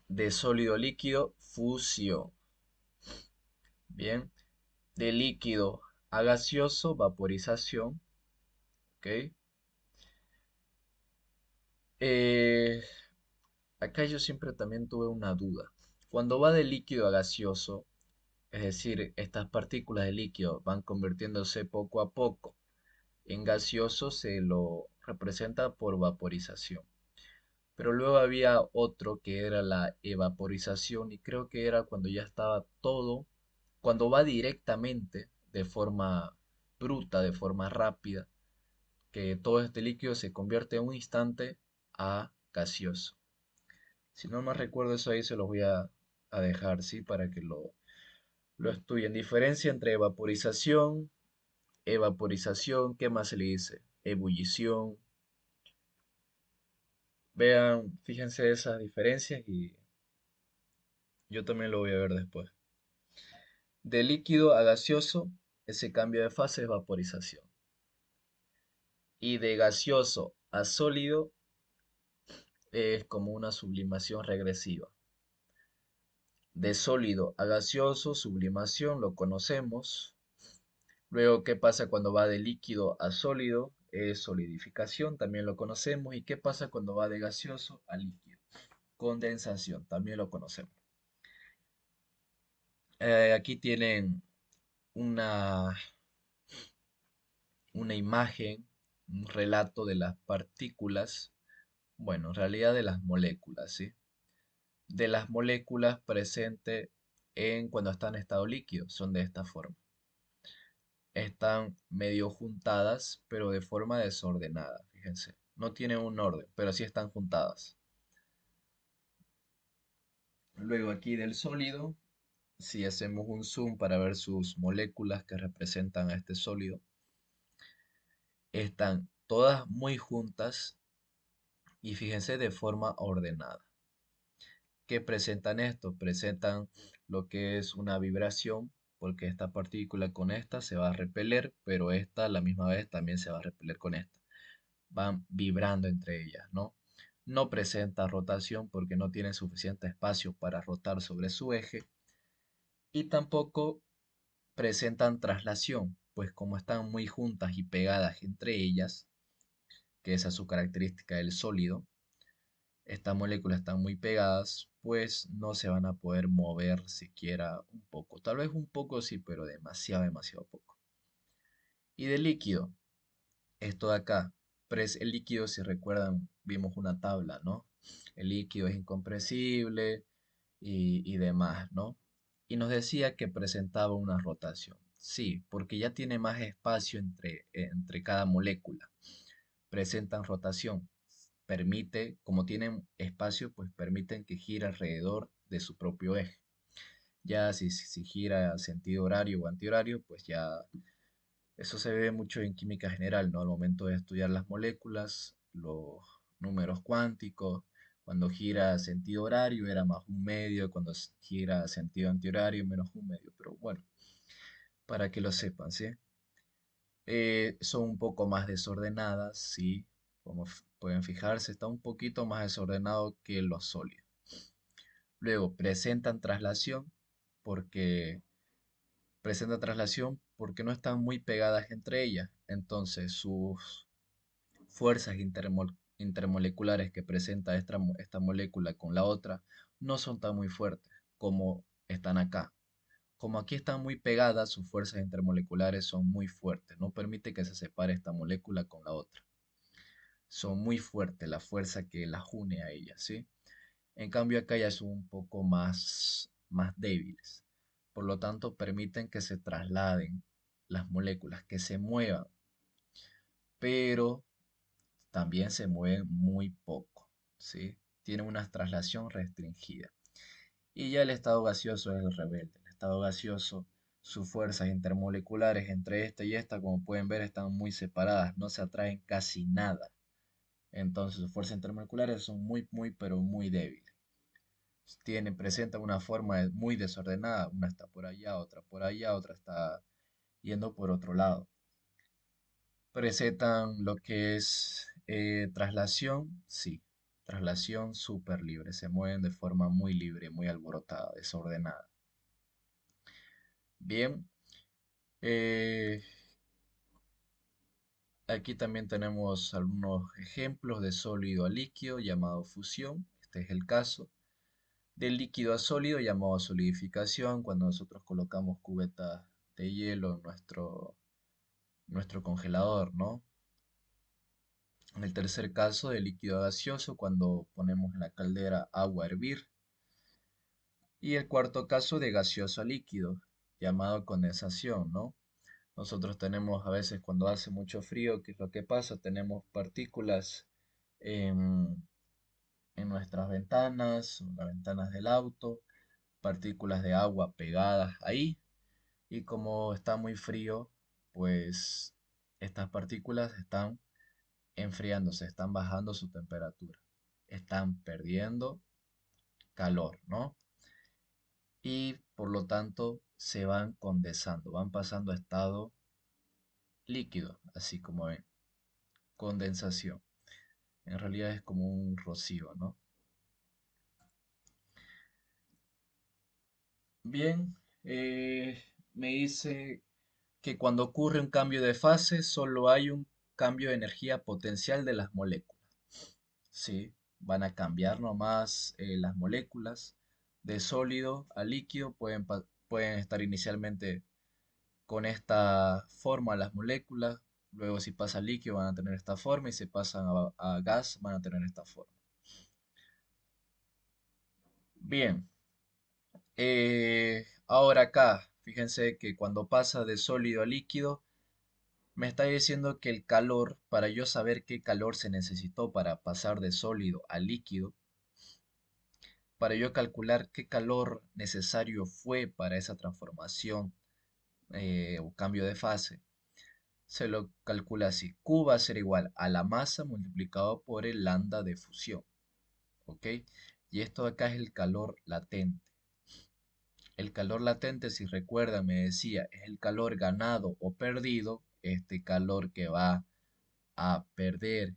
De sólido a líquido, fusión. Bien. De líquido a gaseoso, vaporización, ¿ok? Eh, Acá yo siempre también tuve una duda. Cuando va de líquido a gaseoso, es decir, estas partículas de líquido van convirtiéndose poco a poco en gaseoso, se lo representa por vaporización. Pero luego había otro que era la evaporización y creo que era cuando ya estaba todo, cuando va directamente de forma bruta, de forma rápida, que todo este líquido se convierte en un instante a gaseoso. Si no me recuerdo eso ahí se los voy a dejar, ¿sí? Para que lo estudien. Diferencia entre evaporización, ¿qué más se le dice? Ebullición. Vean, fíjense esas diferencias y yo también lo voy a ver después. De líquido a gaseoso, ese cambio de fase es vaporización. Y de gaseoso a sólido es como una sublimación regresiva. De sólido a gaseoso, sublimación, lo conocemos. Luego, ¿qué pasa cuando va de líquido a sólido? Es solidificación, también lo conocemos. ¿Y qué pasa cuando va de gaseoso a líquido? Condensación, también lo conocemos. Aquí tienen una, una imagen, un relato de las partículas, bueno, en realidad de las moléculas, ¿sí? De las moléculas presentes en cuando están en estado líquido, son de esta forma. Están medio juntadas, pero de forma desordenada, fíjense. No tienen un orden, pero sí están juntadas. Luego aquí del sólido, si hacemos un zoom para ver sus moléculas que representan a este sólido, están todas muy juntas y fíjense de forma ordenada. ¿Qué presentan esto? Presentan lo que es una vibración, porque esta partícula con esta se va a repeler, pero esta a la misma vez también se va a repeler con esta. Van vibrando entre ellas, ¿no? No presenta rotación porque no tiene suficiente espacio para rotar sobre su eje y tampoco presentan traslación, pues como están muy juntas y pegadas entre ellas, que esa es su característica del sólido, estas moléculas están muy pegadas, pues no se van a poder mover siquiera un poco. Tal vez un poco sí, pero demasiado, demasiado poco. Y del líquido, esto de acá, el líquido, si recuerdan, vimos una tabla, ¿no? El líquido es incompresible y demás, ¿no? Y nos decía que presentaba una rotación. Sí, porque ya tiene más espacio entre cada molécula. Presentan rotación. Permite, como tienen espacio, pues permiten que gire alrededor de su propio eje. Ya si gira sentido horario o antihorario, pues ya eso se ve mucho en química general, ¿no? Al momento de estudiar las moléculas, los números cuánticos, cuando gira sentido horario era más un medio, cuando gira sentido antihorario menos un medio, pero bueno, para que lo sepan, ¿sí? Son un poco más desordenadas, sí, como pueden fijarse, está un poquito más desordenado que los sólidos. Luego, porque presentan traslación porque no están muy pegadas entre ellas. Entonces, sus fuerzas intermoleculares que presenta esta molécula con la otra no son tan muy fuertes como están acá. Como aquí están muy pegadas, sus fuerzas intermoleculares son muy fuertes. No permite que se separe esta molécula con la otra. Son muy fuertes la fuerza que las une a ellas, ¿sí? En cambio acá ya son un poco más débiles. Por lo tanto, permiten que se trasladen las moléculas, que se muevan, pero también se mueven muy poco, ¿sí? Tienen una traslación restringida. Y ya el estado gaseoso es el rebelde. El estado gaseoso, sus fuerzas intermoleculares entre esta y esta, como pueden ver, están muy separadas, no se atraen casi nada. Entonces sus fuerzas intermoleculares son muy, pero muy débiles. Presentan una forma muy desordenada, una está por allá, otra está yendo por otro lado. Presentan lo que es traslación, sí, traslación súper libre, se mueven de forma muy libre, muy alborotada, desordenada. Bien, Eh, Aquí también tenemos algunos ejemplos de sólido a líquido llamado fusión. Este es el caso. De líquido a sólido llamado solidificación, cuando nosotros colocamos cubetas de hielo en nuestro congelador, ¿no? En el tercer caso, de líquido a gaseoso, cuando ponemos en la caldera agua a hervir. Y el cuarto caso, de gaseoso a líquido, llamado condensación, ¿no? Nosotros tenemos a veces cuando hace mucho frío, ¿qué es lo que pasa? Tenemos partículas en, en nuestras ventanas, en las ventanas del auto, partículas de agua pegadas ahí. Y como está muy frío, pues estas partículas están enfriándose, están bajando su temperatura, están perdiendo calor, ¿no? Y por lo tanto se van condensando, van pasando a estado líquido, así como en condensación. En realidad es como un rocío, ¿no? Bien, me dice que cuando ocurre un cambio de fase, solo hay un cambio de energía potencial de las moléculas. Sí, van a cambiar nomás las moléculas de sólido a líquido. Pueden estar inicialmente con esta forma las moléculas. Luego si pasa a líquido van a tener esta forma y si pasan a gas van a tener esta forma. Bien, ahora acá, fíjense que cuando pasa de sólido a líquido, me está diciendo que el calor, para yo saber qué calor se necesitó para pasar de sólido a líquido, para yo calcular qué calor necesario fue para esa transformación o cambio de fase, se lo calcula así. Q va a ser igual a la masa multiplicado por el lambda de fusión. ¿Ok? Y esto de acá es el calor latente. El calor latente, si recuerda, me decía, es el calor ganado o perdido, este calor que va a perder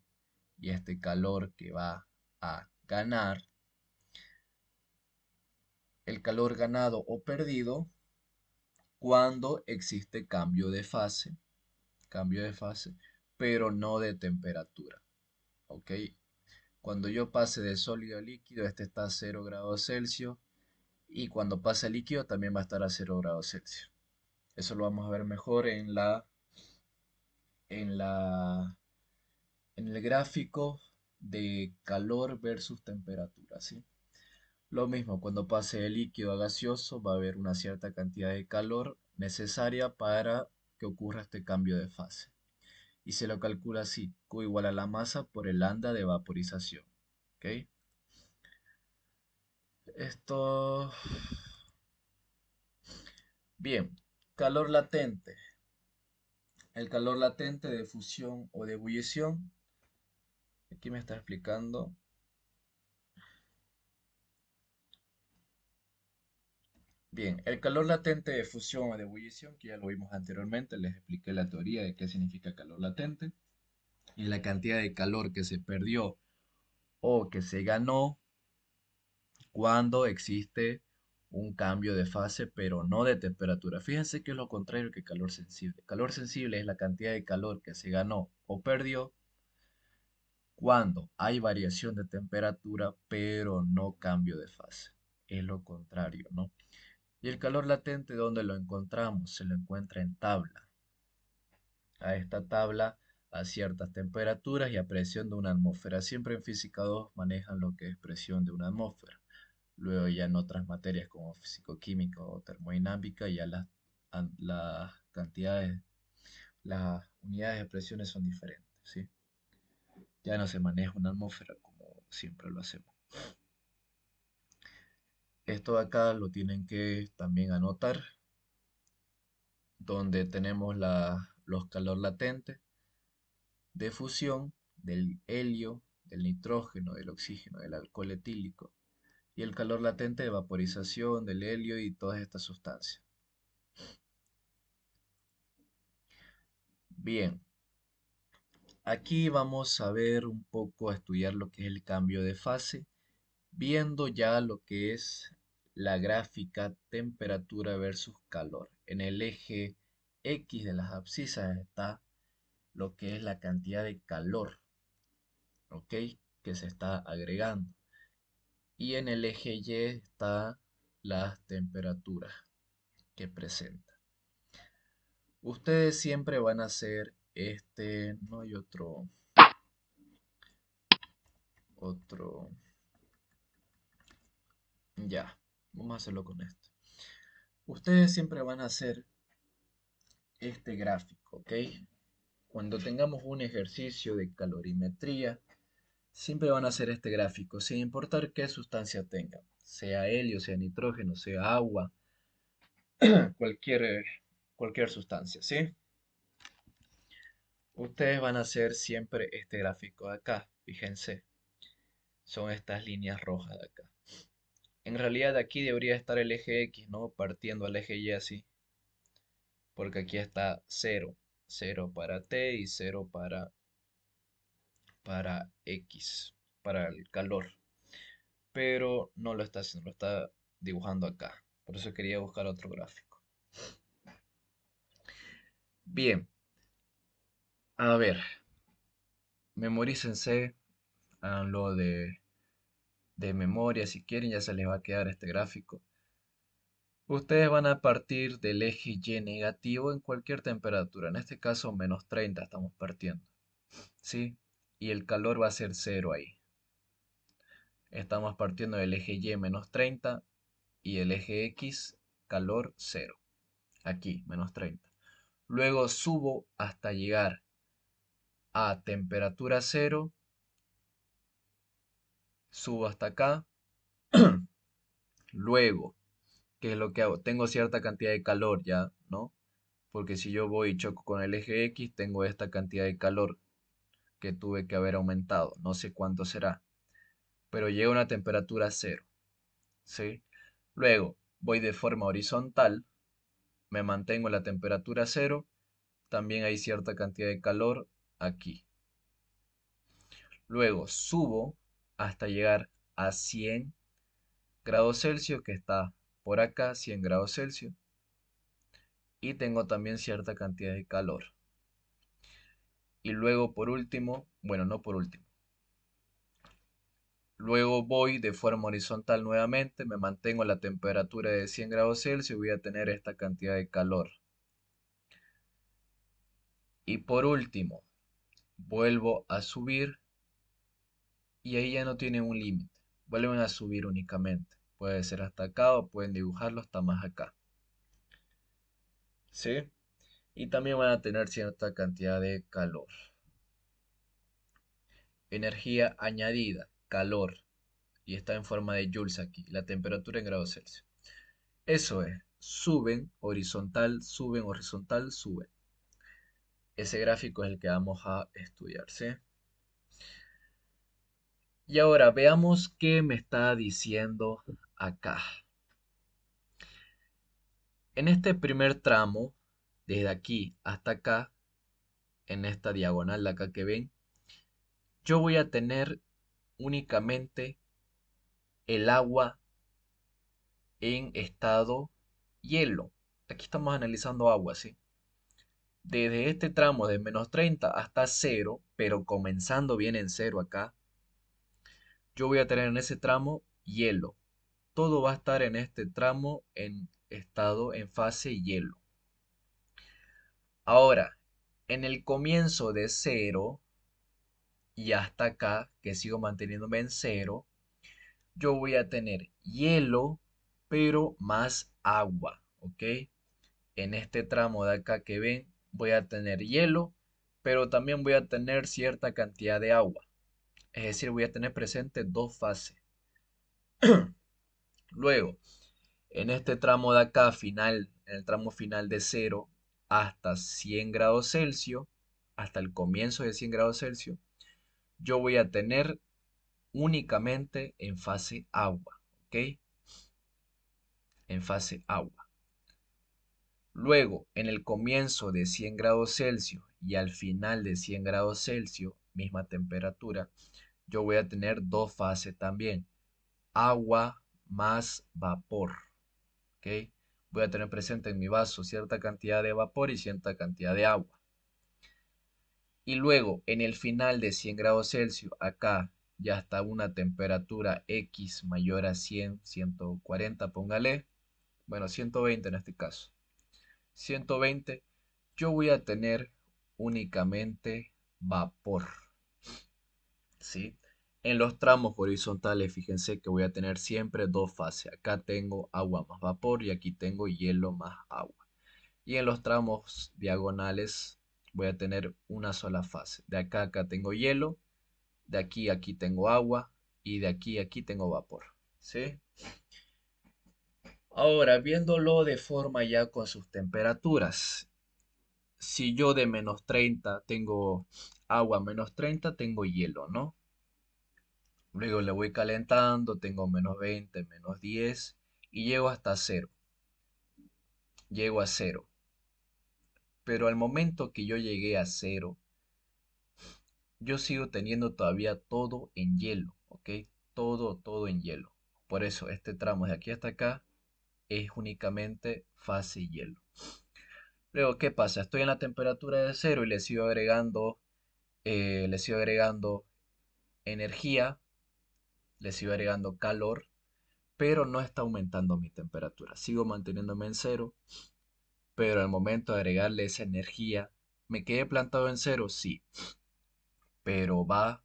y este calor que va a ganar. El calor ganado o perdido cuando existe cambio de fase, pero no de temperatura. ¿Ok? Cuando yo pase de sólido a líquido, este está a 0 grados Celsius y cuando pase a líquido también va a estar a 0 grados Celsius. Eso lo vamos a ver mejor en la, en el gráfico de calor versus temperatura, ¿sí? Lo mismo, cuando pase de líquido a gaseoso va a haber una cierta cantidad de calor necesaria para que ocurra este cambio de fase. Y se lo calcula así, Q igual a la masa por el lambda de vaporización. ¿Ok? Esto... Bien, calor latente. El calor latente de fusión o de ebullición. Aquí me está explicando. Bien, el calor latente de fusión o de ebullición, que ya lo vimos anteriormente, les expliqué la teoría de qué significa calor latente. Y la cantidad de calor que se perdió o que se ganó cuando existe un cambio de fase, pero no de temperatura. Fíjense que es lo contrario que calor sensible. Calor sensible es la cantidad de calor que se ganó o perdió cuando hay variación de temperatura, pero no cambio de fase. Es lo contrario, ¿no? Y el calor latente, ¿dónde lo encontramos? Se lo encuentra en tabla. A esta tabla a ciertas temperaturas y a presión de una atmósfera. Siempre en física 2 manejan lo que es presión de una atmósfera. Luego ya en otras materias como físico-química o termodinámica ya las cantidades, las unidades de presiones son diferentes, ¿sí? Ya no se maneja una atmósfera como siempre lo hacemos. Esto de acá lo tienen que también anotar, donde tenemos los calor latentes de fusión del helio, del nitrógeno, del oxígeno, del alcohol etílico, y el calor latente de vaporización del helio y todas estas sustancias. Bien, aquí vamos a ver un poco, a estudiar lo que es el cambio de fase, viendo ya lo que es la gráfica temperatura versus calor en el eje X de las abscisas está lo que es la cantidad de calor, ¿ok? Que se está agregando. Y en el eje Y está las temperaturas que presenta. Ustedes siempre van a hacer no hay otro, ya, vamos a hacerlo con esto. Ustedes siempre van a hacer este gráfico, ¿ok? Cuando tengamos un ejercicio de calorimetría, siempre van a hacer este gráfico, sin importar qué sustancia tengan, sea helio, sea nitrógeno, sea agua, cualquier, cualquier sustancia, ¿sí? Ustedes van a hacer siempre este gráfico de acá, fíjense, son estas líneas rojas de acá. En realidad aquí debería estar el eje X, ¿no? Partiendo al eje Y así, porque aquí está 0, 0 para T y 0 para X, para el calor. Pero no lo está haciendo, lo está dibujando acá. Por eso quería buscar otro gráfico. Bien, a ver, memorícense, háganlo de memoria si quieren, ya se les va a quedar este gráfico. Ustedes van a partir del eje Y negativo en cualquier temperatura, en este caso menos 30 estamos partiendo, ¿sí? Y el calor va a ser 0 ahí. Estamos partiendo del eje Y menos 30 y el eje X calor 0. Aquí, menos 30. Luego subo hasta llegar a temperatura 0, subo hasta acá. Luego, ¿qué es lo que hago? Tengo cierta cantidad de calor ya, ¿no? Porque si yo voy y choco con el eje X, tengo esta cantidad de calor que tuve que haber aumentado. No sé cuánto será, pero llega a una temperatura 0, ¿sí? Luego, voy de forma horizontal, me mantengo en la temperatura 0, también hay cierta cantidad de calor aquí. Luego subo hasta llegar a 100 grados Celsius, que está por acá, 100 grados Celsius. Y tengo también cierta cantidad de calor. Y luego por último, bueno, no por último. Luego voy de forma horizontal nuevamente, me mantengo a la temperatura de 100 grados Celsius y voy a tener esta cantidad de calor. Y por último, vuelvo a subir y ahí ya no tienen un límite. Vuelven a subir únicamente. Puede ser hasta acá o pueden dibujarlo hasta más acá. ¿Sí? Y también van a tener cierta cantidad de calor. Energía añadida, calor. Y está en forma de joules aquí. La temperatura en grados Celsius. Eso es. Suben horizontal, suben. Ese gráfico es el que vamos a estudiar, ¿sí? Y ahora veamos qué me está diciendo acá. En este primer tramo, desde aquí hasta acá, en esta diagonal de acá que ven, yo voy a tener únicamente el agua en estado hielo. Aquí estamos analizando agua, ¿sí? Desde este tramo de menos 30 hasta 0, pero comenzando bien en 0 acá, yo voy a tener en ese tramo hielo. Todo va a estar en este tramo en estado, en fase hielo. Ahora, en el comienzo de 0 y hasta acá, que sigo manteniéndome en 0, yo voy a tener hielo, pero más agua, ¿ok? En este tramo de acá que ven, voy a tener hielo, pero también voy a tener cierta cantidad de agua. Es decir, voy a tener presente dos fases. Luego, en este tramo de acá, final, en el tramo final de 0 hasta 100 grados Celsius, hasta el comienzo de 100 grados Celsius, yo voy a tener únicamente en fase agua, ¿ok? En fase agua. Luego, en el comienzo de 100 grados Celsius y al final de 100 grados Celsius, misma temperatura, yo voy a tener dos fases también, agua más vapor, ¿ok? Voy a tener presente en mi vaso cierta cantidad de vapor y cierta cantidad de agua. Y luego, en el final de 100 grados Celsius, acá ya está una temperatura X mayor a 100, 140, póngale. Bueno, 120 en este caso. 120, yo voy a tener únicamente vapor, ¿sí? En los tramos horizontales, fíjense que voy a tener siempre dos fases. Acá tengo agua más vapor y aquí tengo hielo más agua. Y en los tramos diagonales voy a tener una sola fase. De acá a acá tengo hielo, de aquí a aquí tengo agua y de aquí a aquí tengo vapor, ¿sí? Ahora, viéndolo de forma ya con sus temperaturas. Si yo de -30 tengo agua, -30 tengo hielo, ¿no? Luego le voy calentando, tengo -20, -10 y llego hasta cero. Llego a cero. Pero al momento que yo llegué a cero, yo sigo teniendo todavía todo en hielo, ¿ok? Todo en hielo. Por eso este tramo de aquí hasta acá es únicamente fase hielo. Luego, ¿qué pasa? Estoy en la temperatura de cero y le sigo agregando energía, le sigo agregando calor, pero no está aumentando mi temperatura. Sigo manteniéndome en cero, pero al momento de agregarle esa energía, ¿me quedé plantado en cero? Sí, pero va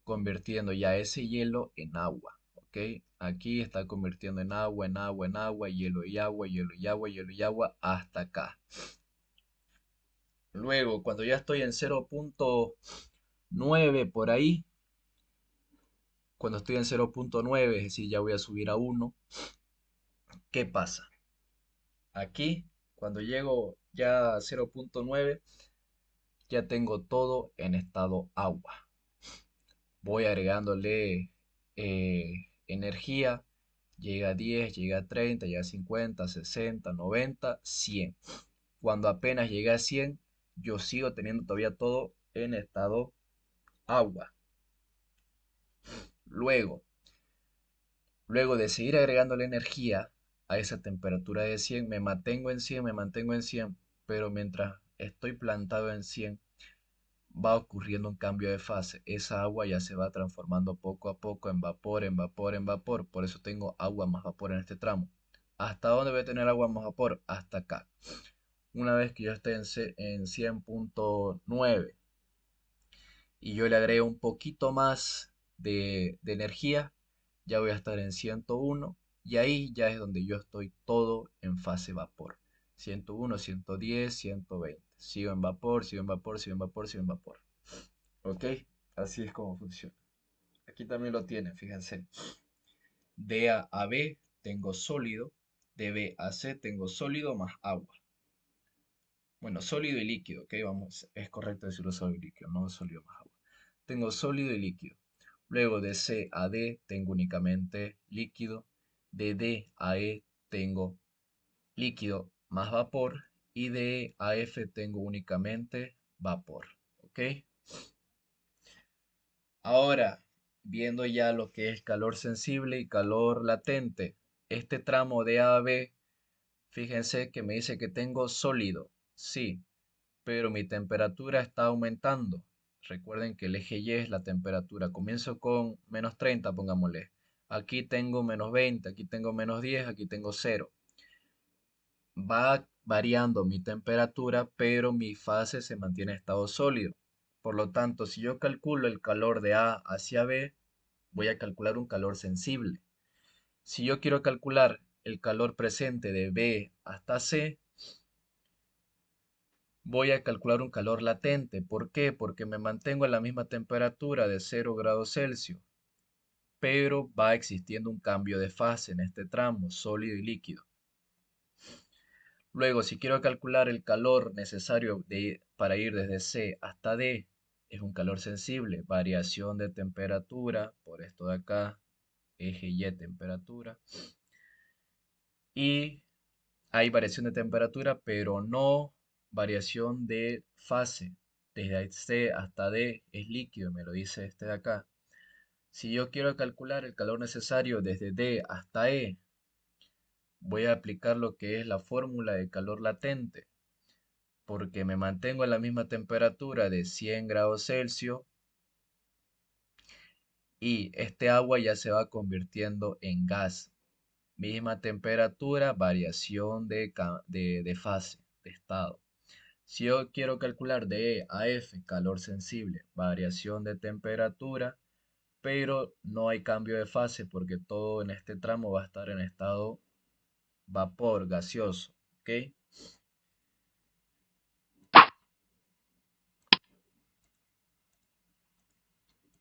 convirtiendo ya ese hielo en agua, ¿ok? Aquí está convirtiendo en agua, en agua, en agua, hielo y agua, hielo y agua, hielo y agua, hasta acá. Luego, cuando ya estoy en 0,9 por ahí, cuando estoy en 0,9, es decir, ya voy a subir a 1, ¿qué pasa? Aquí, cuando llego ya a 0,9, ya tengo todo en estado agua. Voy agregándole energía, llega a 10, llega a 30, llega a 50, 60, 90, 100. Cuando apenas llegué a 100, yo sigo teniendo todavía todo en estado agua. Luego, luego de seguir agregándole energía a esa temperatura de 100, me mantengo en 100, me mantengo en 100, pero mientras estoy plantado en 100, va ocurriendo un cambio de fase. Esa agua ya se va transformando poco a poco en vapor, en vapor, en vapor. Por eso tengo agua más vapor en este tramo. ¿Hasta dónde voy a tener agua más vapor? Hasta acá. Una vez que yo esté en 100,9 y yo le agrego un poquito más de energía, ya voy a estar en 101 y ahí ya es donde yo estoy todo en fase vapor. 101, 110, 120. Sigo en vapor, sigo en vapor, sigo en vapor, sigo en vapor. ¿Ok? Así es como funciona. Aquí también lo tienen, fíjense. De A a B tengo sólido, de B a C tengo sólido más agua. Bueno, sólido y líquido, ¿ok? Vamos, es correcto decirlo sólido y líquido, no sólido más agua. Tengo sólido y líquido. Luego de C a D tengo únicamente líquido. De D a E tengo líquido más vapor. Y de E a F tengo únicamente vapor. ¿Ok? Ahora, viendo ya lo que es calor sensible y calor latente, este tramo de A a B, fíjense que me dice que tengo sólido, sí, pero mi temperatura está aumentando. Recuerden que el eje Y es la temperatura. Comienzo con -30, pongámosle. Aquí tengo -20, aquí tengo -10, aquí tengo cero. Va variando mi temperatura, pero mi fase se mantiene en estado sólido. Por lo tanto, si yo calculo el calor de A hacia B, voy a calcular un calor sensible. Si yo quiero calcular el calor presente de B hasta C, voy a calcular un calor latente. ¿Por qué? Porque me mantengo en la misma temperatura de 0 grados Celsius, pero va existiendo un cambio de fase en este tramo, sólido y líquido. Luego, si quiero calcular el calor necesario para ir desde C hasta D, es un calor sensible, variación de temperatura, por esto de acá, eje Y temperatura. Y hay variación de temperatura, pero no variación de fase. Desde C hasta D es líquido, me lo dice este de acá. Si yo quiero calcular el calor necesario desde D hasta E, voy a aplicar lo que es la fórmula de calor latente, porque me mantengo en la misma temperatura de 100 grados Celsius y este agua ya se va convirtiendo en gas. Misma temperatura, variación de fase, de estado. Si yo quiero calcular de E a F, calor sensible, variación de temperatura, pero no hay cambio de fase porque todo en este tramo va a estar en estado vapor gaseoso, ¿ok?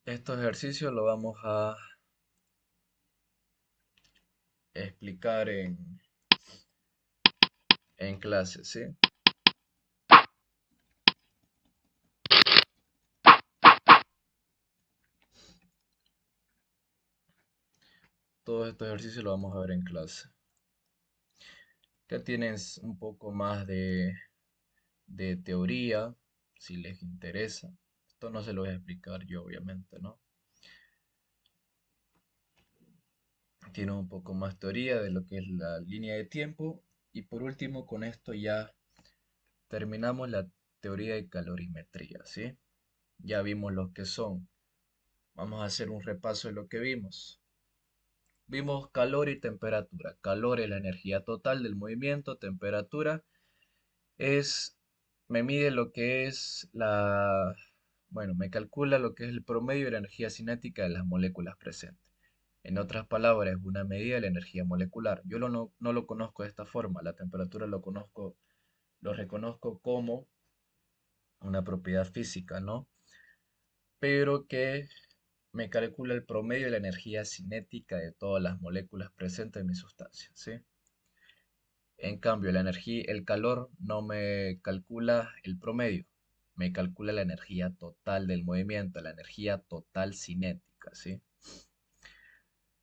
Estos ejercicios lo vamos a explicar en clase, ¿sí? Todos estos ejercicios los vamos a ver en clase. Ya tienes un poco más de teoría, si les interesa. Esto no se lo voy a explicar yo, obviamente, ¿no? Tienes un poco más teoría de lo que es la línea de tiempo. Y por último, con esto ya terminamos la teoría de calorimetría, ¿sí? Ya vimos lo que son. Vamos a hacer un repaso de lo que vimos. Vimos calor y temperatura. Calor es la energía total del movimiento. Temperatura es, me mide lo que es bueno, me calcula lo que es el promedio de la energía cinética de las moléculas presentes. En otras palabras, es una medida de la energía molecular. Yo no lo conozco de esta forma. La temperatura lo reconozco como una propiedad física, ¿no? Pero que me calcula el promedio de la energía cinética de todas las moléculas presentes en mi sustancia, ¿sí? En cambio, el calor no me calcula el promedio, me calcula la energía total del movimiento, la energía total cinética, ¿sí?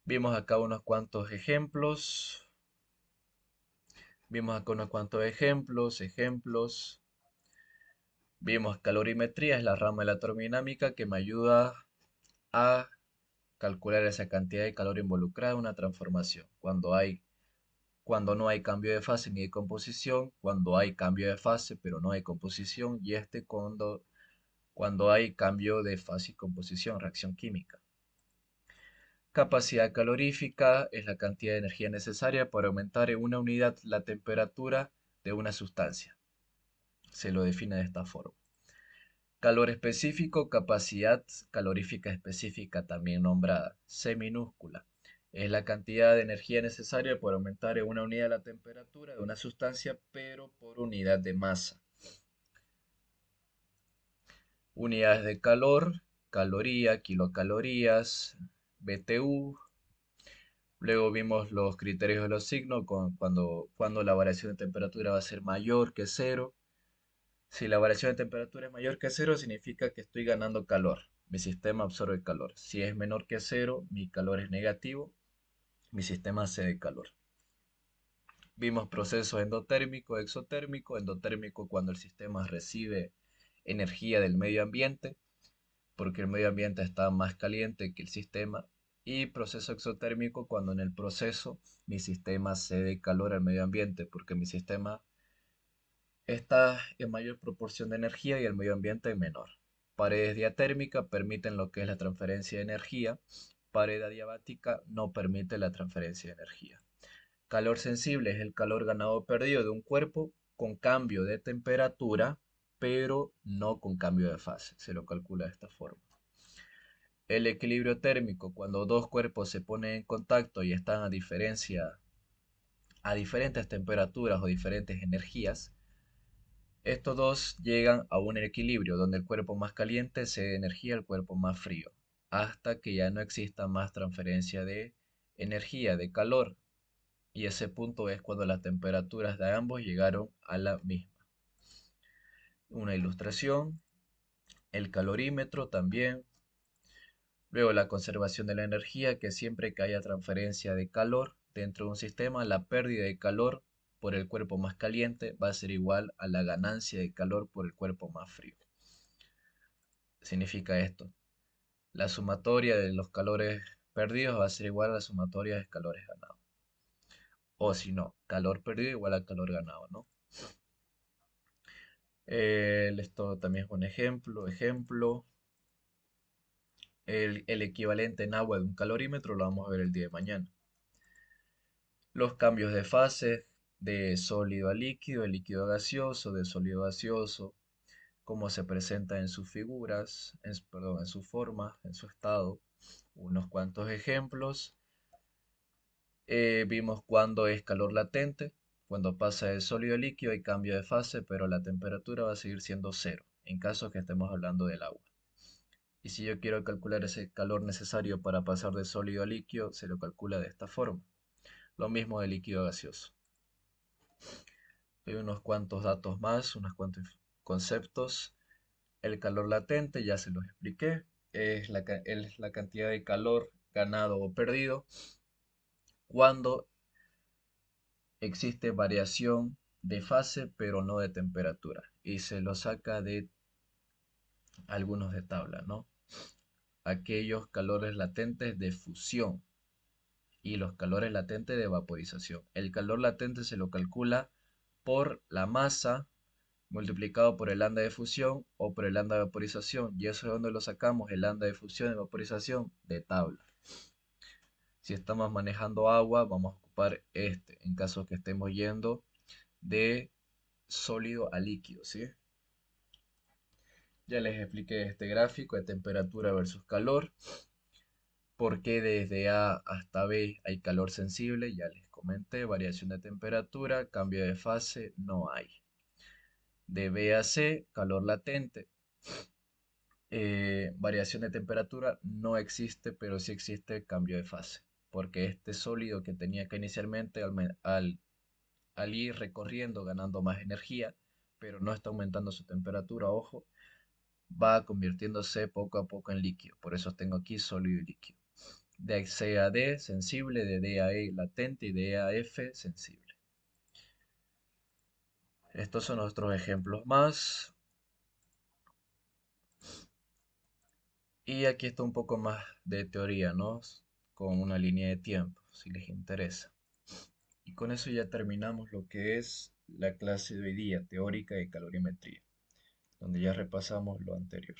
Vimos acá unos cuantos ejemplos, ejemplos. Vimos calorimetría, es la rama de la termodinámica que me ayuda a calcular esa cantidad de calor involucrada en una transformación. Cuando no hay cambio de fase ni de composición, cuando hay cambio de fase pero no hay composición, y cuando hay cambio de fase y composición, reacción química. Capacidad calorífica es la cantidad de energía necesaria para aumentar en una unidad la temperatura de una sustancia. Se lo define de esta forma. Calor específico, capacidad calorífica específica, también nombrada, C minúscula. Es la cantidad de energía necesaria para aumentar en una unidad la temperatura de una sustancia, pero por unidad de masa. Unidades de calor, caloría, kilocalorías, BTU. Luego vimos los criterios de los signos cuando la variación de temperatura va a ser mayor que cero. Si la variación de temperatura es mayor que cero, significa que estoy ganando calor. Mi sistema absorbe calor. Si es menor que cero, mi calor es negativo. Mi sistema cede calor. Vimos procesos endotérmico, exotérmico. Endotérmico cuando el sistema recibe energía del medio ambiente, porque el medio ambiente está más caliente que el sistema. Y proceso exotérmico cuando en el proceso mi sistema cede calor al medio ambiente, porque mi sistema está en mayor proporción de energía y el medio ambiente en menor. Paredes diatérmicas permiten lo que es la transferencia de energía. Pared adiabática no permite la transferencia de energía. Calor sensible es el calor ganado o perdido de un cuerpo con cambio de temperatura, pero no con cambio de fase. Se lo calcula de esta forma. El equilibrio térmico, cuando dos cuerpos se ponen en contacto y están a diferentes temperaturas o diferentes energías, estos dos llegan a un equilibrio donde el cuerpo más caliente cede energía al cuerpo más frío, hasta que ya no exista más transferencia de energía, de calor. Y ese punto es cuando las temperaturas de ambos llegaron a la misma. Una ilustración, el calorímetro también. Luego la conservación de la energía, que siempre que haya transferencia de calor dentro de un sistema, la pérdida de calor por el cuerpo más caliente va a ser igual a la ganancia de calor por el cuerpo más frío. Significa esto, la sumatoria de los calores perdidos va a ser igual a la sumatoria de calores ganados. O si no, calor perdido igual a calor ganado, ¿no? Esto también es un ejemplo. Ejemplo, el equivalente en agua de un calorímetro lo vamos a ver el día de mañana. Los cambios de fase de sólido a líquido, de líquido a gaseoso, de sólido a gaseoso, cómo se presenta en sus figuras, perdón, en su forma, en su estado. Unos cuantos ejemplos. Vimos cuando es calor latente, cuando pasa de sólido a líquido hay cambio de fase, pero la temperatura va a seguir siendo cero, en caso que estemos hablando del agua. Y si yo quiero calcular ese calor necesario para pasar de sólido a líquido, se lo calcula de esta forma. Lo mismo de líquido a gaseoso. Hay unos cuantos datos más, unos cuantos conceptos. El calor latente, ya se los expliqué, es la cantidad de calor ganado o perdido cuando existe variación de fase, pero no de temperatura. Y se lo saca de algunos de tabla, ¿no? Aquellos calores latentes de fusión y los calores latentes de vaporización. El calor latente se lo calcula por la masa multiplicado por el lambda de fusión o por el lambda de vaporización. ¿Y eso de dónde lo sacamos? El lambda de fusión y vaporización de tabla. Si estamos manejando agua, vamos a ocupar este, en caso que estemos yendo de sólido a líquido, ¿sí? Ya les expliqué este gráfico de temperatura versus calor. ¿Por qué desde A hasta B hay calor sensible? Ya les comenté, variación de temperatura, cambio de fase, no hay. De B a C, calor latente. Variación de temperatura no existe, pero sí existe cambio de fase. Porque este sólido que tenía acá inicialmente, al ir recorriendo, ganando más energía, pero no está aumentando su temperatura, ojo, va convirtiéndose poco a poco en líquido. Por eso tengo aquí sólido y líquido. De C a D, sensible, de D a E, latente y de E a F, sensible. Estos son otros ejemplos más. Y aquí está un poco más de teoría, ¿no? Con una línea de tiempo, si les interesa. Y con eso ya terminamos lo que es la clase de hoy día, teórica de calorimetría, donde ya repasamos lo anterior.